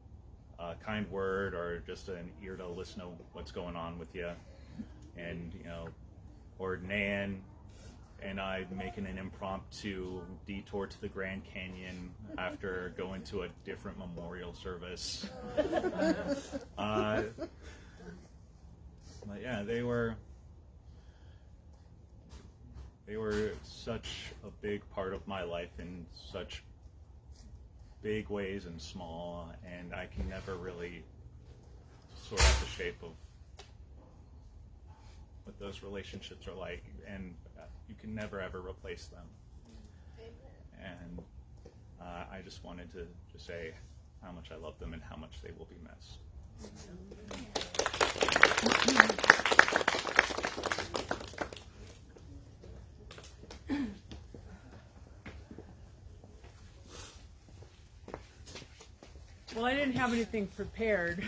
a kind word or just an ear to listen to what's going on with you. And, or Nan and I making an impromptu detour to the Grand Canyon after going to a different memorial service. But yeah, they were such a big part of my life in such big ways and small, and I can never really sort out the shape of what those relationships are like, and you can never ever replace them. And I just wanted to just say how much I love them and how much they will be missed. Well, I didn't have anything prepared,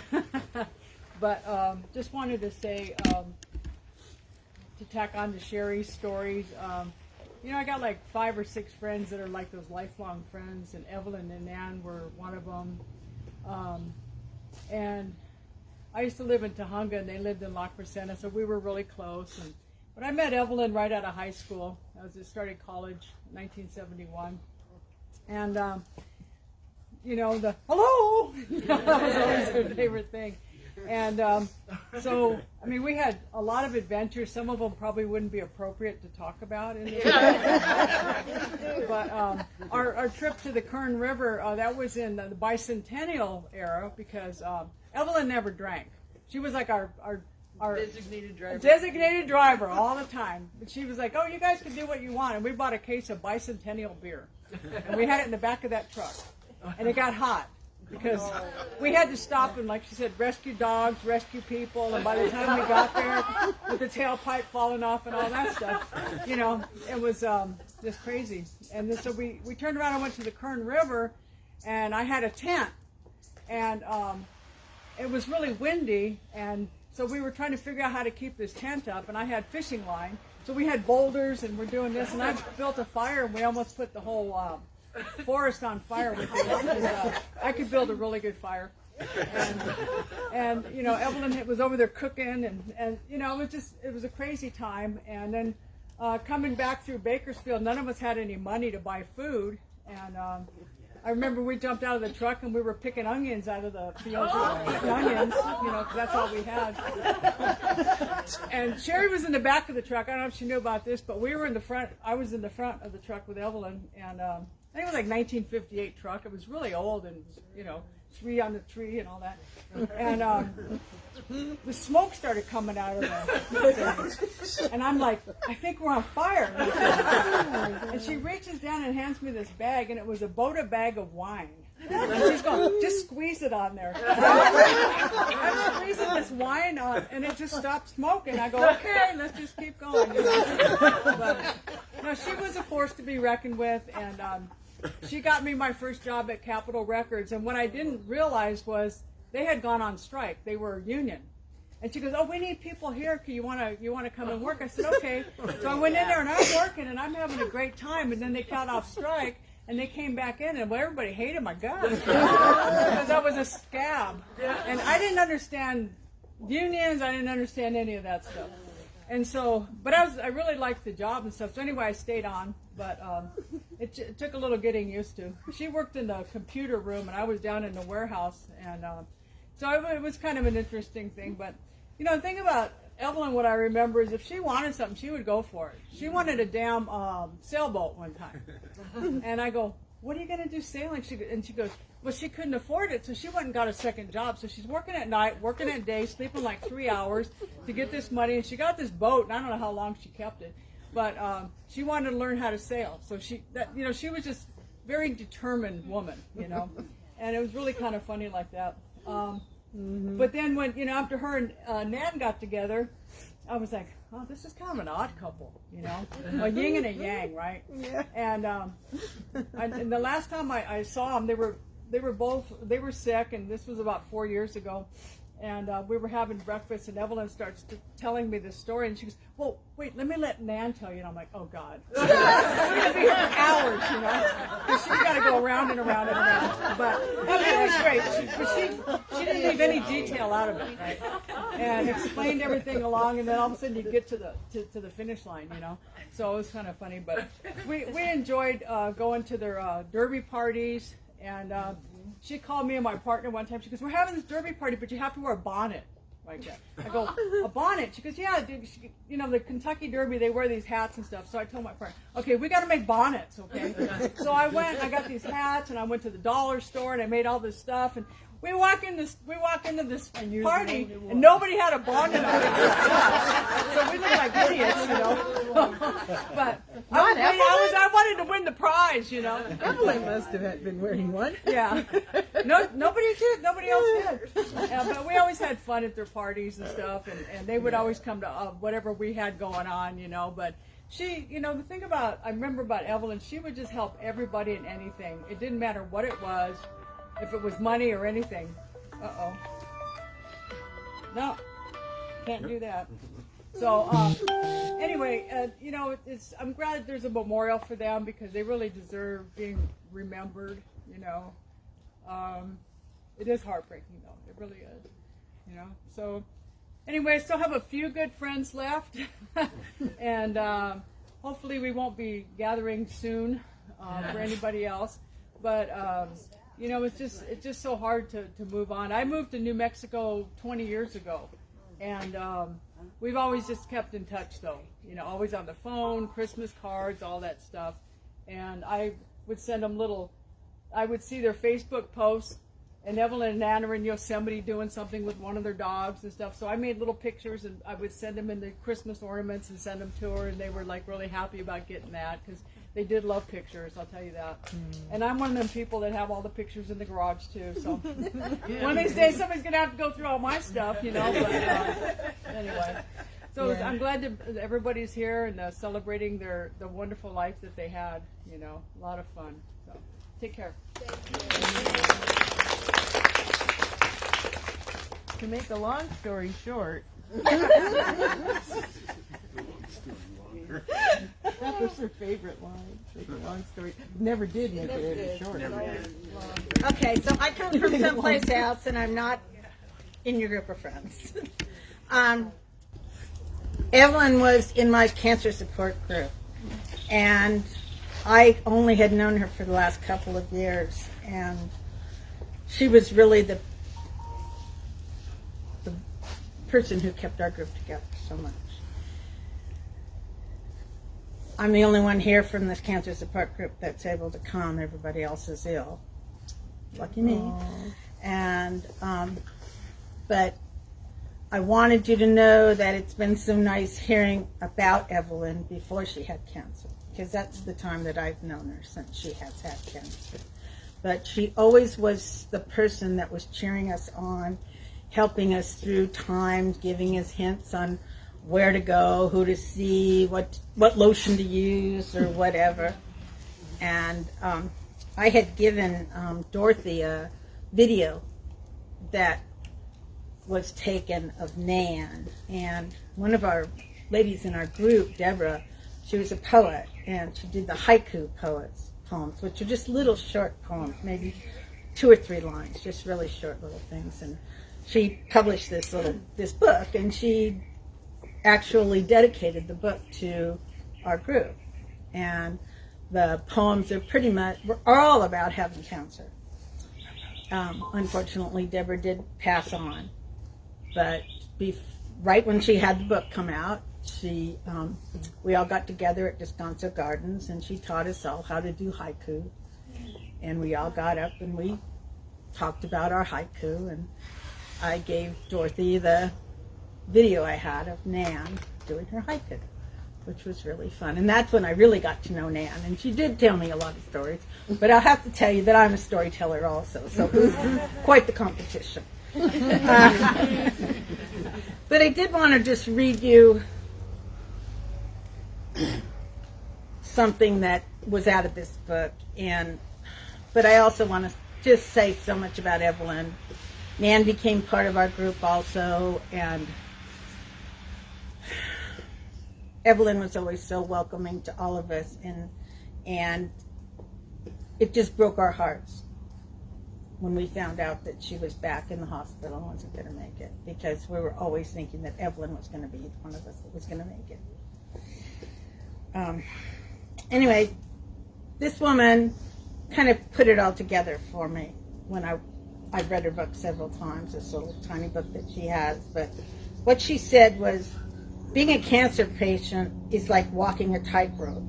but just wanted to say, to tack on to Sherry's stories, you know, I got like 5 or 6 friends that are like those lifelong friends, and Evelyn and Nan were one of them. And I used to live in Tahunga, and they lived in La Crescenta, so we were really close. But I met Evelyn right out of high school. I just started college in 1971. And, you know, the hello, that was always her favorite thing. And so, I mean, we had a lot of adventures. Some of them probably wouldn't be appropriate to talk about in this. But our trip to the Kern River, that was in the bicentennial era, because Evelyn never drank. She was like our designated driver all the time. But she was like, oh, you guys can do what you want. And we bought a case of bicentennial beer. And we had it in the back of that truck. And it got hot, because we had to stop and, like she said, rescue dogs, rescue people. And by the time we got there, with the tailpipe falling off and all that stuff, you know, it was just crazy. And then, so we turned around and went to the Kern River, and I had a tent. And it was really windy, and so we were trying to figure out how to keep this tent up, and I had fishing line. So we had boulders, and we're doing this, and I built a fire, and we almost put the whole forest on fire with it. I could build a really good fire. And you know, Evelyn was over there cooking, and you know, it was a crazy time. And then coming back through Bakersfield, none of us had any money to buy food, and I remember we jumped out of the truck and we were picking onions out of the fields, onions, you know, because that's all we had. And Sherry was in the back of the truck. I don't know if she knew about this, but we were in the front. I was in the front of the truck with Evelyn, and I think it was like 1958 truck. It was really old, and you know, tree on the tree and all that. And the smoke started coming out of the and I'm like, I think we're on fire. And she reaches down and hands me this bag, and it was a Boda bag of wine. And she's going, just squeeze it on there. I'm squeezing this wine on, and it just stopped smoking. I go, okay, let's just keep going. You know? But no, she was a force to be reckoned with, and she got me my first job at Capitol Records. And what I didn't realize was they had gone on strike. They were union. And she goes, oh, we need people here. You want to come and work? I said, okay. So I went in there, and I'm working, and I'm having a great time. And then they got off strike, and they came back in, and well, everybody hated my guts because I was a scab. And I didn't understand unions. I didn't understand any of that stuff. And so, but I really liked the job and stuff. So anyway, I stayed on, but it took a little getting used to. She worked in the computer room, and I was down in the warehouse, and so it was kind of an interesting thing. But you know, the thing about Evelyn, what I remember is if she wanted something, she would go for it. She wanted a damn sailboat one time, and I go, "What are you going to do sailing?" And she goes, well, she couldn't afford it, so she went and got a second job. So she's working at night, working at day, sleeping like 3 hours to get this money. And she got this boat, and I don't know how long she kept it, but she wanted to learn how to sail. So she was just very determined woman, you know, and it was really kind of funny like that. But then when, you know, after her and Nan got together, I was like, oh, this is kind of an odd couple, you know, a yin and a yang, right? Yeah. And the last time I saw them, they were sick, and this was about 4 years ago, and we were having breakfast, and Evelyn starts telling me this story, and she goes, well, wait, let me let Nan tell you. And I'm like, oh God, we're gonna be here for hours, you know, because she's got to go around and around and around. But it was great. She didn't leave any detail out of it, right? And explained everything along, and then all of a sudden you get to the finish line, you know. So it was kind of funny, but we enjoyed going to their derby parties. And she called me and my partner one time. She goes, we're having this derby party, but you have to wear a bonnet. Like that. I go, a bonnet? She goes, yeah, dude, you know, the Kentucky Derby, they wear these hats and stuff. So I told my partner, okay, we got to make bonnets, okay? So I got these hats, and I went to the dollar store, and I made all this stuff, and we walk into this party, and nobody had a bonnet on. So we look like idiots, you know. But I wanted to win the prize, you know. Evelyn must have been wearing one. Yeah. Nobody else did. But we always had fun at their parties and stuff, and they would always come to whatever we had going on, you know. But she, you know, the thing I remember about Evelyn, she would just help everybody in anything. It didn't matter what it was. if it was money or anything. Uh-oh. No, can't do that. So, anyway, you know, I'm glad there's a memorial for them because they really deserve being remembered, you know. It is heartbreaking, though. It really is, you know. So, anyway, I still have a few good friends left. And hopefully we won't be gathering soon for anybody else. But, you know, it's just so hard to move on. I moved to New Mexico 20 years ago. And we've always just kept in touch, though. You know, always on the phone, Christmas cards, all that stuff. And I would send them I would see their Facebook posts, and Evelyn and Nan are in Yosemite doing something with one of their dogs and stuff. So I made little pictures, and I would send them in the Christmas ornaments and send them to her, and they were, like, really happy about getting that because they did love pictures, I'll tell you that. And I'm one of them people that have all the pictures in the garage, too. So one of these days, somebody's going to have to go through all my stuff, you know. But anyway. So I'm glad that everybody's here and celebrating the wonderful life that they had, you know. A lot of fun. So take care. To make a long story short, that was her favorite line. Make a long story. Never did make it any short. Okay, so I come from someplace else, and I'm not in your group of friends. Evelyn was in my cancer support group, and I only had known her for the last couple of years, and she was really the person who kept our group together so much. I'm the only one here from this cancer support group that's able to come. Everybody else is ill. Lucky me. Aww. And but I wanted you to know that it's been so nice hearing about Evelyn before she had cancer, because that's the time that I've known her, since she has had cancer. But she always was the person that was cheering us on, helping us through times, giving us hints on where to go, who to see, what lotion to use, or whatever. And I had given Dorothy a video that was taken of Nan, and one of our ladies in our group, Deborah, she was a poet, and she did the haiku poems, which are just little short poems, maybe 2 or 3 lines, just really short little things. And she published this book, and she actually dedicated the book to our group. And the poems are all about having cancer. Unfortunately, Deborah did pass on, but right when she had the book come out, we all got together at Descanso Gardens, and she taught us all how to do haiku. And we all got up and we talked about our haiku, and I gave Dorothy the video I had of Nan doing her haiku, which was really fun. And that's when I really got to know Nan. And she did tell me a lot of stories, but I'll have to tell you that I'm a storyteller also, so it was quite the competition. But I did want to just read you something that was out of this book, but I also want to just say so much about Evelyn. Nan became part of our group also, and Evelyn was always so welcoming to all of us, and it just broke our hearts when we found out that she was back in the hospital and wasn't going to make it, because we were always thinking that Evelyn was going to be one of us that was going to make it. Anyway, this woman kind of put it all together for me when I've read her book several times, this little tiny book that she has. But what she said was, being a cancer patient is like walking a tightrope.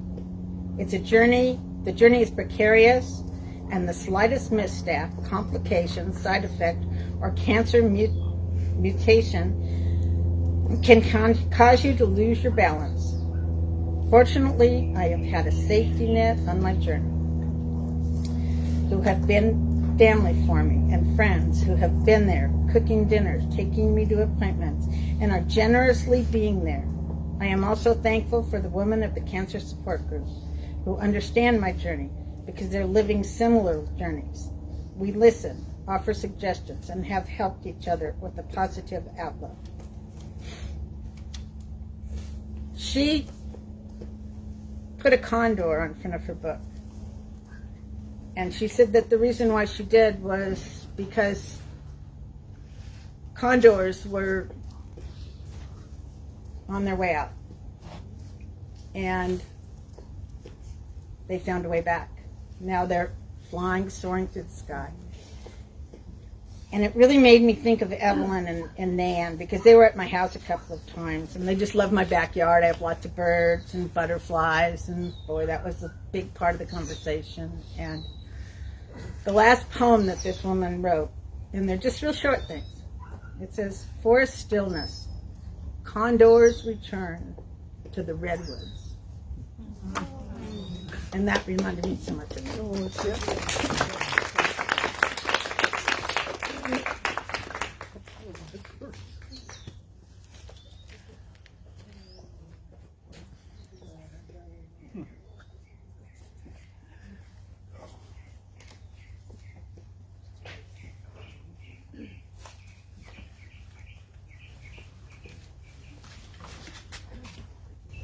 It's a journey. The journey is precarious, and the slightest misstep, complication, side effect, or cancer mutation can cause you to lose your balance. Fortunately, I have had a safety net on my journey, who have been family for me, and friends who have been there, cooking dinners, taking me to appointments, and are generously being there. I am also thankful for the women of the Cancer Support Group who understand my journey, because they're living similar journeys. We listen, offer suggestions, and have helped each other with a positive outlook. She put a condor in front of her book. And she said that the reason why she did was because condors were on their way out. And they found a way back. Now they're flying, soaring through the sky. And it really made me think of Evelyn and Nan, because they were at my house a couple of times, and they just love my backyard. I have lots of birds and butterflies, and boy, that was a big part of the conversation. And the last poem that this woman wrote, and they're just real short things. It says, "Forest stillness, condors return to the redwoods." And that reminded me so much of it.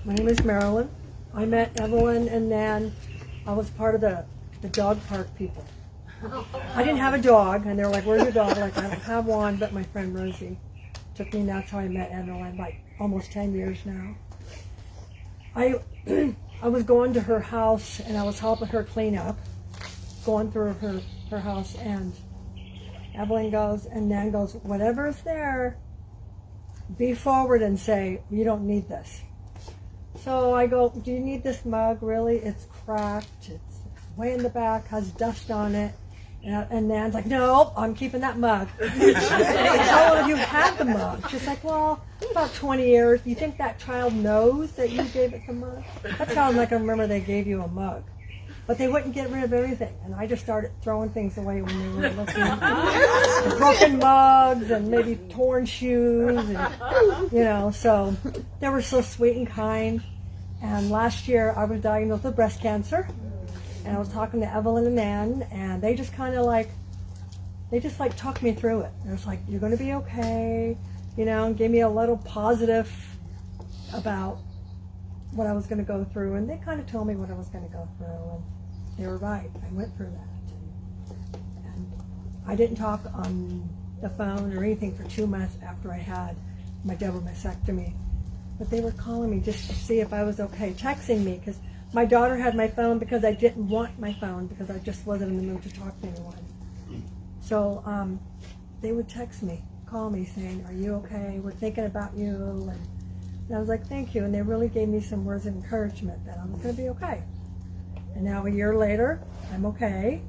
My name is Marilyn. I met Evelyn and Nan. I was part of the dog park people. I didn't have a dog, and they were like, "Where's your dog?" Like, I don't have one, but my friend Rosie took me, and that's how I met Evelyn, like almost 10 years now. I was going to her house, and I was helping her clean up, going through her house, and Evelyn goes, and Nan goes, "Whatever's there, be forward and say, you don't need this." So I go, "Do you need this mug? Really? It's cracked. It's way in the back, has dust on it." And Nan's like, "No, I'm keeping that mug." Like, "How long have you had the mug?" She's like, "Well, about 20 years. You think that child knows that you gave it the mug?" That child like, I remember they gave you a mug. But they wouldn't get rid of everything. And I just started throwing things away when they were looking. Broken mugs and maybe torn shoes. And, so they were so sweet and kind. And last year I was diagnosed with breast cancer. And I was talking to Evelyn and Nan. And they just kind of talked me through it. It was like, "You're going to be okay." And gave me a little positive about what I was going to go through. And they kind of told me what I was going to go through. And they were right. I went through that. And I didn't talk on the phone or anything for 2 months after I had my double mastectomy. But they were calling me just to see if I was okay, texting me, because my daughter had my phone because I didn't want my phone because I just wasn't in the mood to talk to anyone. So they would text me, call me saying, "Are you okay? We're thinking about you." And I was like, "Thank you." And they really gave me some words of encouragement that I was going to be okay. And now a year later, I'm okay.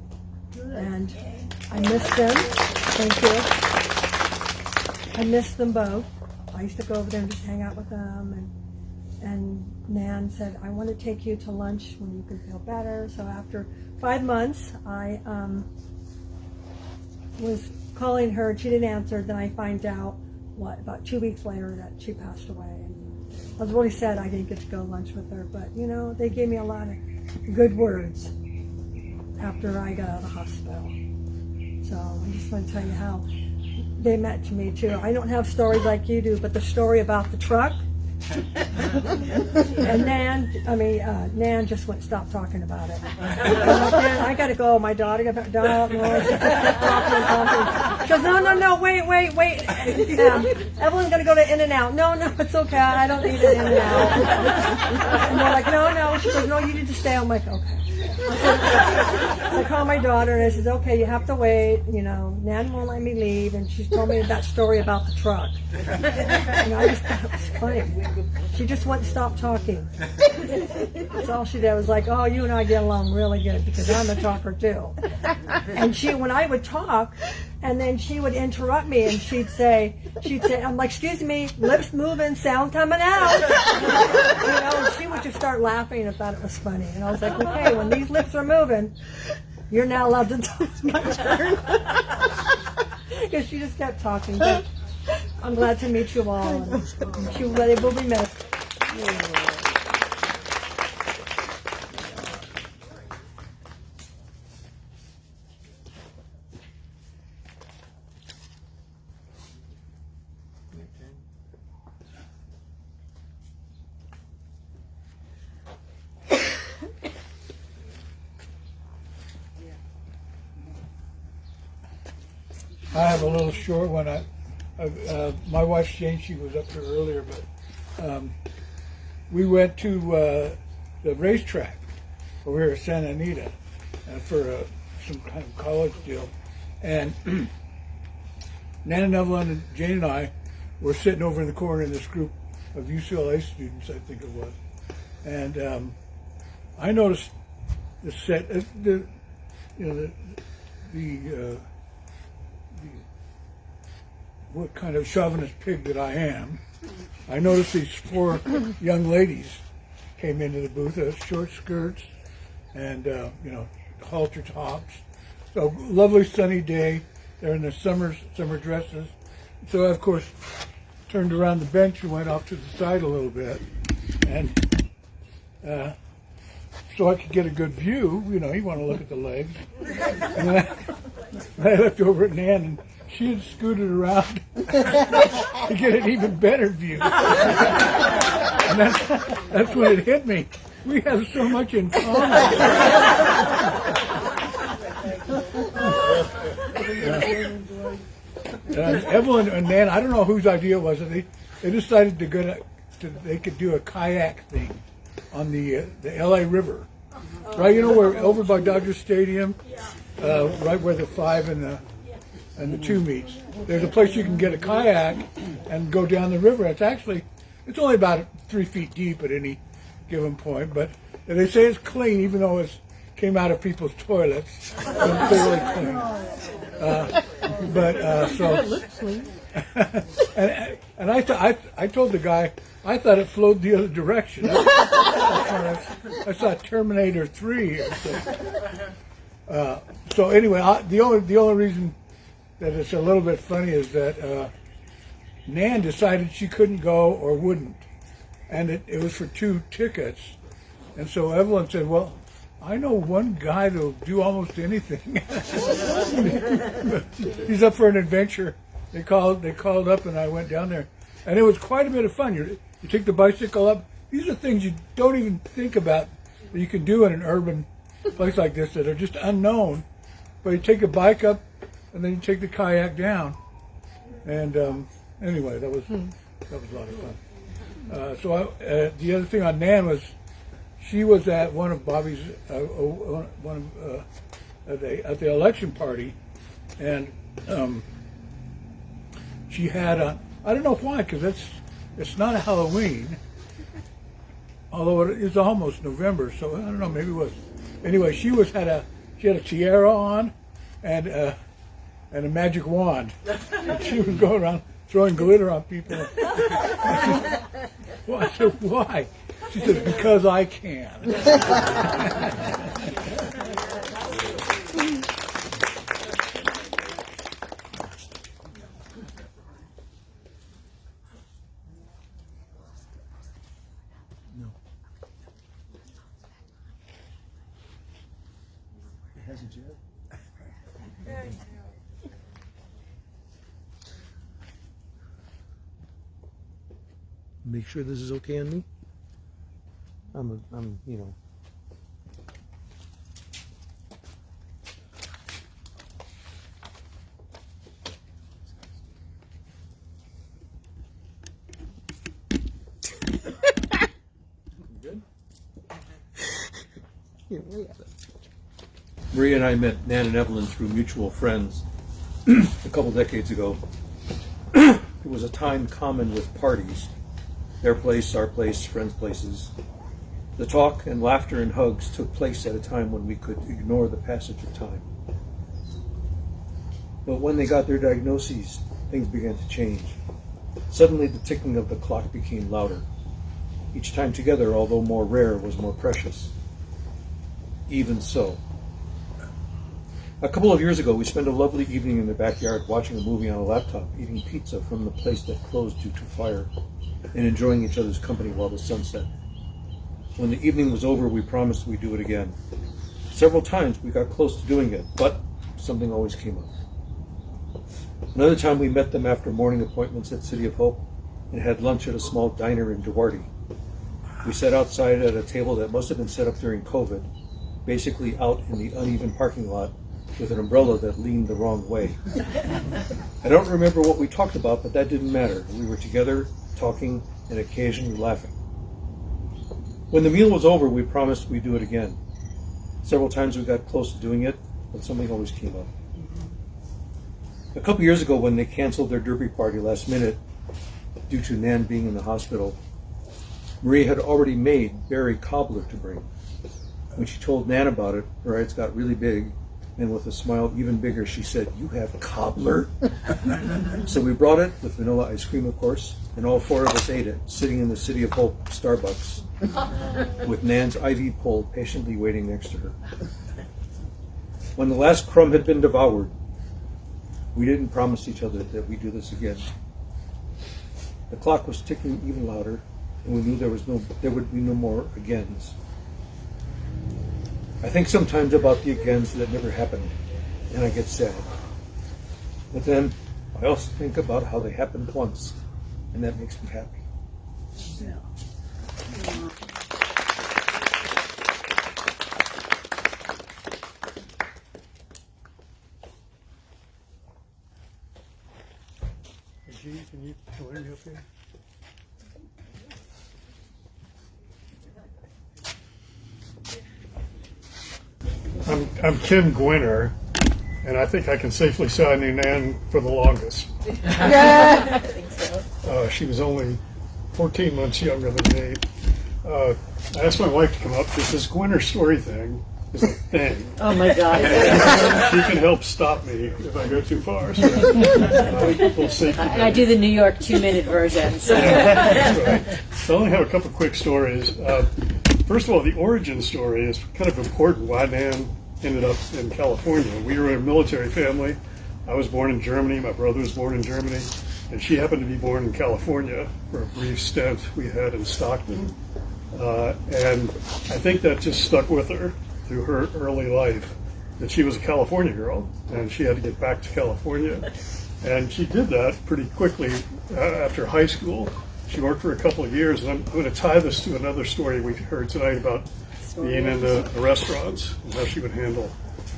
And I miss them. Thank you. I miss them both. I used to go over there and just hang out with them. And Nan said, "I want to take you to lunch when you can feel better." So after 5 months, I was calling her. She didn't answer. Then I find out, about 2 weeks later that she passed away. And I was really sad I didn't get to go to lunch with her. But, they gave me a lot of good words after I got out of the hospital. So I just want to tell you how they meant to me too. I don't have stories like you do, but the story about the truck. And Nan just wouldn't stop talking about it. Nan, I gotta go. My daughter got back down. She kept talking and talking. She goes, no, wait. Evelyn's gonna go to In-N-Out. No, it's okay. I don't need an In-N-Out. And they're like, no. She goes, "No, you need to stay." I'm like, "Okay." So I call my daughter and I said, "Okay, you have to wait. Nan won't let me leave." And she's told me that story about the truck. And I just thought it was funny. She just wouldn't stop talking. That's all she did. I was like, "Oh, you and I get along really good because I'm a talker too." And when I would talk, and then she would interrupt me and she'd say, I'm like, "Excuse me, lips moving, sound coming out." And she would just start laughing and thought it was funny. And I was like, "Okay, when these lips are moving, you're now allowed to talk." It's my turn. Because she just kept talking. But I'm glad to meet you all. And she will be missed. I have a little short one. My wife Jane, she was up here earlier, but we went to the racetrack over here at Santa Anita for some kind of college deal, and Nan and Evelyn and Jane and I were sitting over in the corner in this group of UCLA students, I think it was, and I noticed the set, the what kind of chauvinist pig that I am. I noticed these 4 young ladies came into the booth, short skirts and halter tops. So lovely sunny day. They're in their summer dresses. So I, of course, turned around the bench and went off to the side a little bit, and so I could get a good view. You want to look at the legs. And then I looked over at Nan, and she had scooted around to get an even better view. And that's when it hit me. We have so much in common. Evelyn and Nan, I don't know whose idea it was. They decided they could do a kayak thing on the LA River, right? Where over by Dodger Stadium, right where the 5 and the 2 meets. There's a place you can get a kayak and go down the river. It's only about 3 feet deep at any given point, but they say it's clean, even though it came out of people's toilets. It's fairly clean. It looks clean. and I told the guy I thought it flowed the other direction. I saw Terminator 3 here. So anyway, the only reason that it's a little bit funny is that Nan decided she couldn't go or wouldn't, and it was for 2 tickets, and so Evelyn said, "Well, I know one guy that'll do almost anything. He's up for an adventure." They called up, and I went down there, and it was quite a bit of fun. You take the bicycle up. These are things you don't even think about that you can do in an urban place like this that are just unknown. But you take a bike up, and then you take the kayak down. And anyway, that was a lot of fun. So the other thing on Nan was, she was at one of Bobby's at the election party, and she had I don't know why, because it's not a Halloween, although it is almost November, so I don't know, maybe it was. Anyway, she had a tiara on and a magic wand, and she was going around throwing glitter on people. I said, why? She said, because I can. Make sure this is okay on me. I'm Good? Maria and I met Nan and Evelyn through mutual friends a couple decades ago. It was a time common with parties. Their place, our place, friends' places. The talk and laughter and hugs took place at a time when we could ignore the passage of time. But when they got their diagnoses, things began to change. Suddenly the ticking of the clock became louder. Each time together, although more rare, was more precious. Even so. A couple of years ago, we spent a lovely evening in the backyard watching a movie on a laptop, eating pizza from the place that closed due to fire, and enjoying each other's company while the sun set. When the evening was over, we promised we'd do it again. Several times we got close to doing it, but something always came up. Another time we met them after morning appointments at City of Hope and had lunch at a small diner in Duarte. We sat outside at a table that must have been set up during COVID, basically out in the uneven parking lot, with an umbrella that leaned the wrong way. I don't remember what we talked about, but that didn't matter. We were together, talking, and occasionally laughing. When the meal was over, we promised we'd do it again. Several times we got close to doing it, but something always came up. A couple years ago, when they canceled their derby party last minute due to Nan being in the hospital, Marie had already made berry cobbler to bring. When she told Nan about it, her eyes got really big, and with a smile even bigger, she said, "You have cobbler?" So we brought it, with vanilla ice cream, of course, and all four of us ate it, sitting in the City of Hope Starbucks, with Nan's IV pole patiently waiting next to her. When the last crumb had been devoured, we didn't promise each other that we'd do this again. The clock was ticking even louder, and we knew there would be no more agains. I think sometimes about the agains that never happened, and I get sad. But then I also think about how they happened once, and that makes me happy. Yeah. Can you come in up here? I'm Kim Gwinner, and I think I can safely say I knew Nan for the longest. I think so. She was only 14 months younger than me. I asked my wife to come up because this Gwinner story thing is a thing. Oh my God. She can help stop me if I go too far. So, we'll see. And I do the New York 2-minute version. So. Yeah, that's right. So I only have a couple quick stories. First of all, the origin story is kind of important. Why Nan ended up in California. We were a military family. I was born in Germany. My brother was born in Germany. And she happened to be born in California for a brief stint we had in Stockton. And I think that just stuck with her through her early life, that she was a California girl, and she had to get back to California. And she did that pretty quickly after high school. She worked for a couple of years, and I'm going to tie this to another story we heard tonight about being in the restaurants and how she would handle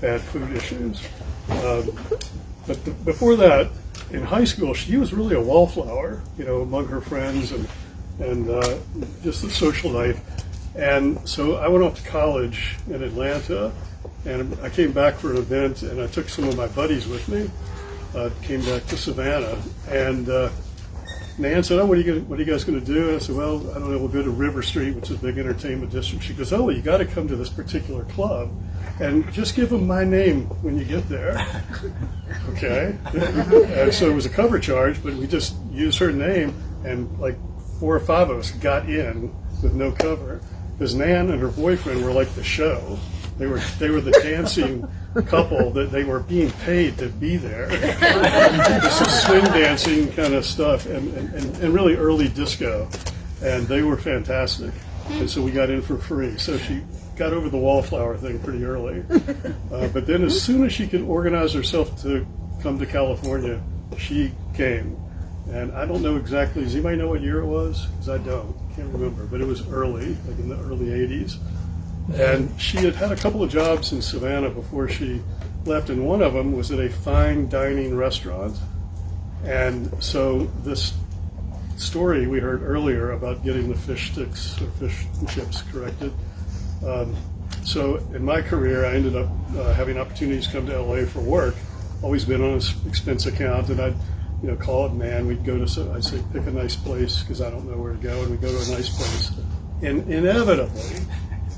bad food issues. But before that, in high school, she was really a wallflower, among her friends and just the social life. And so I went off to college in Atlanta, and I came back for an event, and I took some of my buddies with me. Came back to Savannah, and Nan said, "Oh, what are you guys going to do?" And I said, "Well, I don't know. We'll go to River Street, which is a big entertainment district." She goes, "Oh, you got to come to this particular club, and just give them my name when you get there." Okay. And so it was a cover charge, but we just used her name, and like 4 or 5 of us got in with no cover, because Nan and her boyfriend were like the show. They were the dancing couple that they were being paid to be there. This is swing dancing kind of stuff, and really early disco, and they were fantastic. And so we got in for free. So she got over the wallflower thing pretty early. But then as soon as she could organize herself to come to California, she came. And I don't know exactly, does anybody know what year it was? Because I don't, can't remember, but it was early, like in the early 80s. And she had had a couple of jobs in Savannah before she left, and one of them was at a fine dining restaurant. And so this story we heard earlier about getting the fish sticks or fish and chips corrected. So in my career, I ended up having opportunities to come to LA for work. Always been on an expense account, and I'd call it Nan. We'd go to, I'd say, pick a nice place because I don't know where to go, and we'd go to a nice place. And inevitably,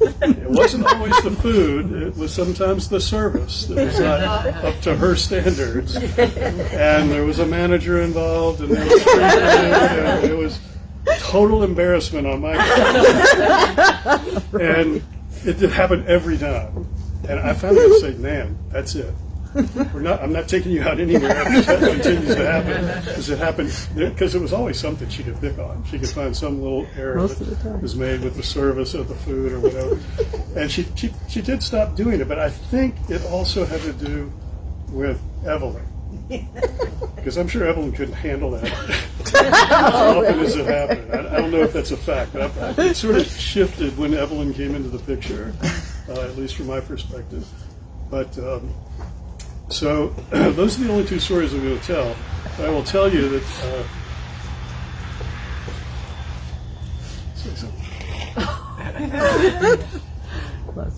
it wasn't always the food, it was sometimes the service that was not up to her standards. And there was a manager involved, and there was free food, and it was total embarrassment on my part. And it did happen every time. And I finally would say, Nan, that's it. I'm not taking you out anywhere if that continues to happen. Because it was always something she could pick on. She could find some little error that was made with the service of the food or whatever. And she did stop doing it, but I think it also had to do with Evelyn. Because I'm sure Evelyn couldn't handle that as often as it happened. I don't know if that's a fact, but it sort of shifted when Evelyn came into the picture, at least from my perspective. But So those are the only two stories I'm going to tell. But I will tell you that. Say something.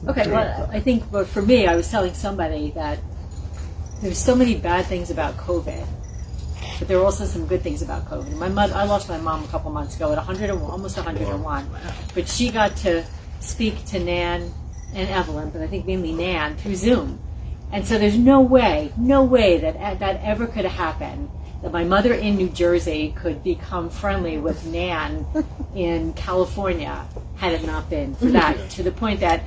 Okay, well, I think for me, I was telling somebody that there's so many bad things about COVID, but there were also some good things about COVID. I lost my mom a couple months ago at 101, almost 101, but she got to speak to Nan and Evelyn, but I think mainly Nan, through Zoom. And so there's no way that ever could have happened, that my mother in New Jersey could become friendly with Nan in California had it not been for that. To the point that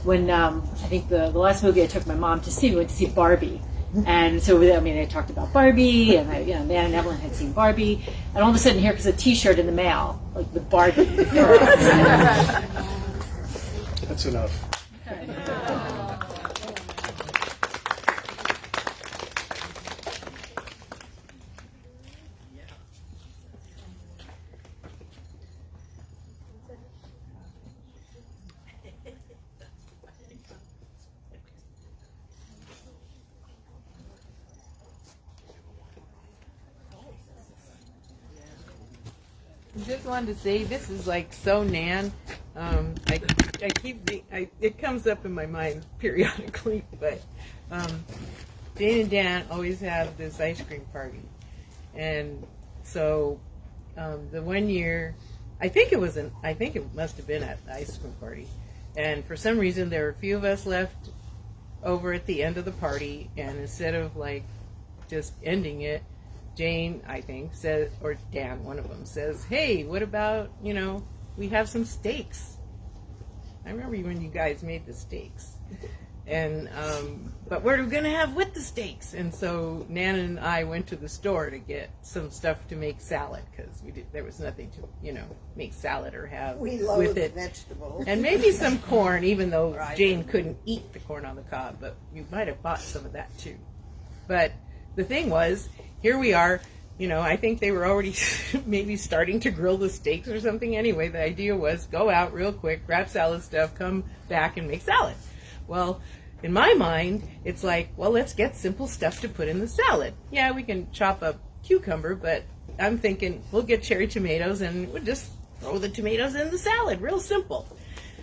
when I think the last movie I took my mom to see, we went to see Barbie. And so, they talked about Barbie, and Nan and Evelyn had seen Barbie. And all of a sudden, here comes a T-shirt in the mail, like with Barbie. That's enough. I just wanted to say this is like so Nan. It comes up in my mind periodically, but Jane and Dan always have this ice cream party, and so the one year, I think it must have been at the ice cream party, and for some reason there were a few of us left over at the end of the party, and instead of like just ending it, Jane, I think, says, or Dan, one of them, says, hey, what about, we have some steaks. I remember when you guys made the steaks. And, but what are we going to have with the steaks? And so Nan and I went to the store to get some stuff to make salad, because there was nothing to, make salad or have with it. Vegetables. And maybe some corn, even though Jane couldn't eat the corn on the cob, but you might have bought some of that too. But the thing was, here we are, I think they were already maybe starting to grill the steaks or something. Anyway, the idea was go out real quick, grab salad stuff, come back and make salad. Well, in my mind, it's like, well, let's get simple stuff to put in the salad. Yeah, we can chop up cucumber, but I'm thinking we'll get cherry tomatoes and we'll just throw the tomatoes in the salad. Real simple.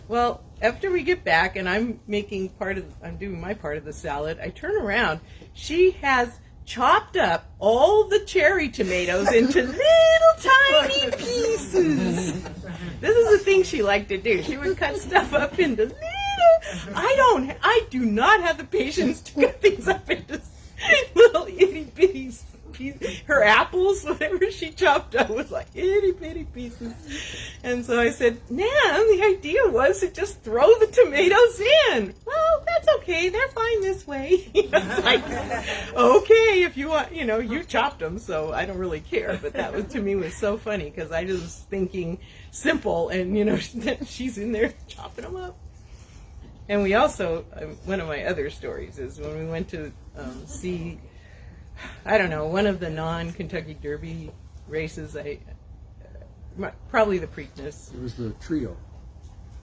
Well, after we get back and I'm doing my part of the salad, I turn around. She has chopped up all the cherry tomatoes into little tiny pieces. This is the thing she liked to do. She would cut stuff up into little. I do not have the patience to cut things up into little itty bitty pieces. Her apples, whatever she chopped up, was like itty bitty pieces. And so I said, Nan, the idea was to just throw the tomatoes in. Well, that's okay. They're fine this way. It's like, okay, if you want, you chopped them, so I don't really care. But that was, to me, was so funny because I just was thinking simple, and she's in there chopping them up. And we also, one of my other stories is when we went to see, I don't know, one of the non-Kentucky Derby races, probably the Preakness. It was the trio.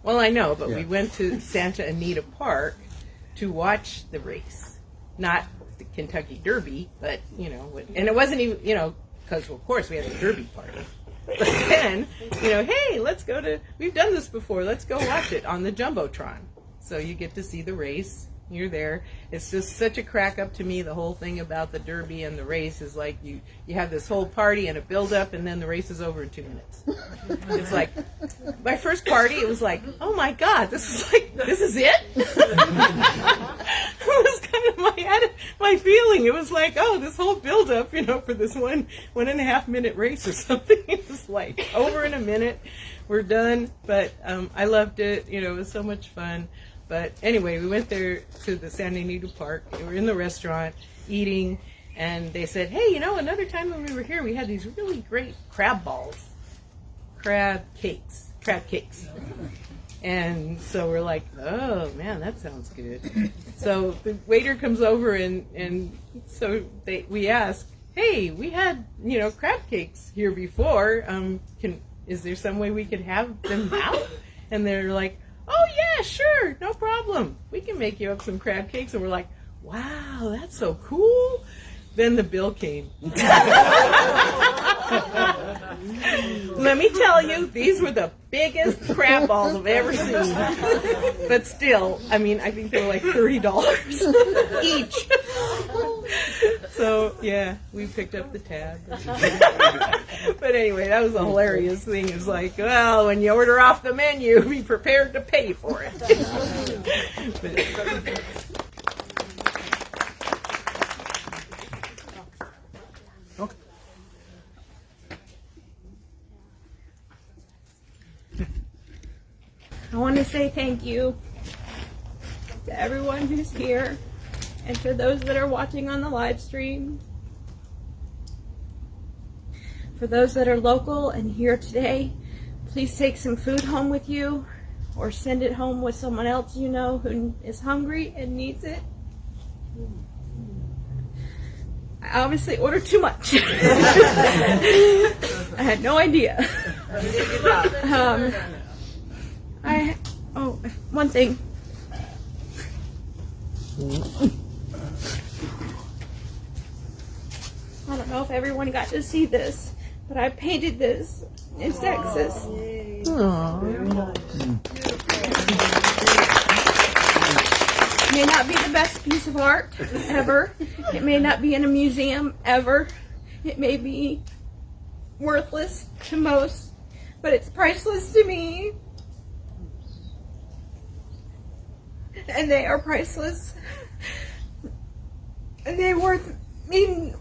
Well, I know, but we went to Santa Anita Park to watch the race. Not the Kentucky Derby, but, and it wasn't even, because, of course, we had the Derby party. But then, hey, we've done this before, let's go watch it on the Jumbotron. So you get to see the race. You're there. It's just such a crack up to me. The whole thing about the Derby and the race is like you have this whole party and a build up, and then the race is over in 2 minutes. It's like my first party. It was like, oh my God, this is it. It was kind of my feeling. It was like, oh, this whole build up, for this 1.5 minute race or something. It was like over in a minute. We're done. But I loved it. It was so much fun. But anyway, we went there to the Santa Anita Park. We were in the restaurant eating, and they said, hey, another time when we were here, we had these really great crab cakes. And so we're like, oh, man, that sounds good. So the waiter comes over, and so we ask, hey, we had, crab cakes here before. Is there some way we could have them now? And they're like, oh, yeah, sure, no problem. We can make you up some crab cakes. And we're like, wow, that's so cool. Then the bill came. Let me tell you, these were the biggest crab balls I've ever seen. But still, I mean, I think they were like $30 each. So, yeah, we picked up the tab. But anyway, that was a hilarious thing. It was like, well, when you order off the menu, be prepared to pay for it. I want to say thank you to everyone who's here and to those that are watching on the live stream. For those that are local and here today, please take some food home with you or send it home with someone else you know who is hungry and needs it. I obviously ordered too much. I had no idea. One thing. I don't know if everyone got to see this, but I painted this in Texas. Aww. It may not be the best piece of art ever. It may not be in a museum ever. It may be worthless to most, but it's priceless to me. And they are priceless. And they mean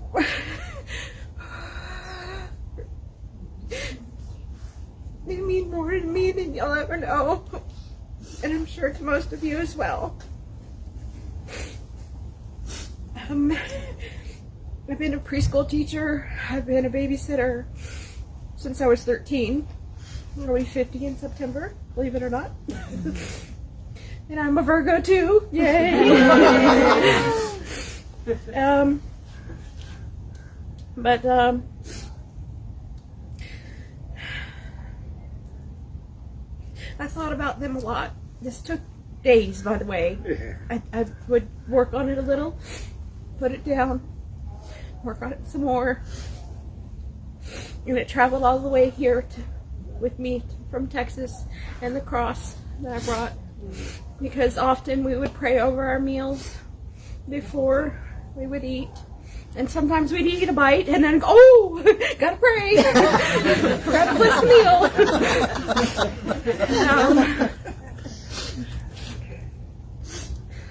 they mean more to me than you'll ever know. And I'm sure to most of you as well. I've been a preschool teacher. I've been a babysitter since I was 13. I'll be 50 in September, believe it or not. And I'm a Virgo too. Yay! I thought about them a lot. This took days, by the way. I would work on it a little, put it down, work on it some more. And it traveled all the way here with me from Texas and the cross that I brought. Because often we would pray over our meals before we would eat. And sometimes we'd eat a bite and then go, oh, gotta pray. Forgot to bless the meal.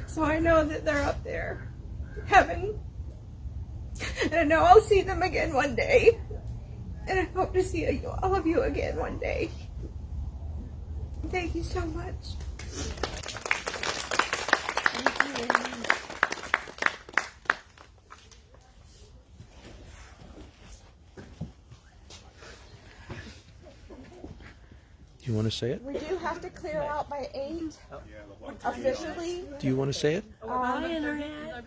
So I know that they're up there, heaven. And I know I'll see them again one day. And I hope to see all of you again one day. Thank you so much. Do you want to say it? We do have to clear out by 8 officially. Do you want to say it? Bye, Internet.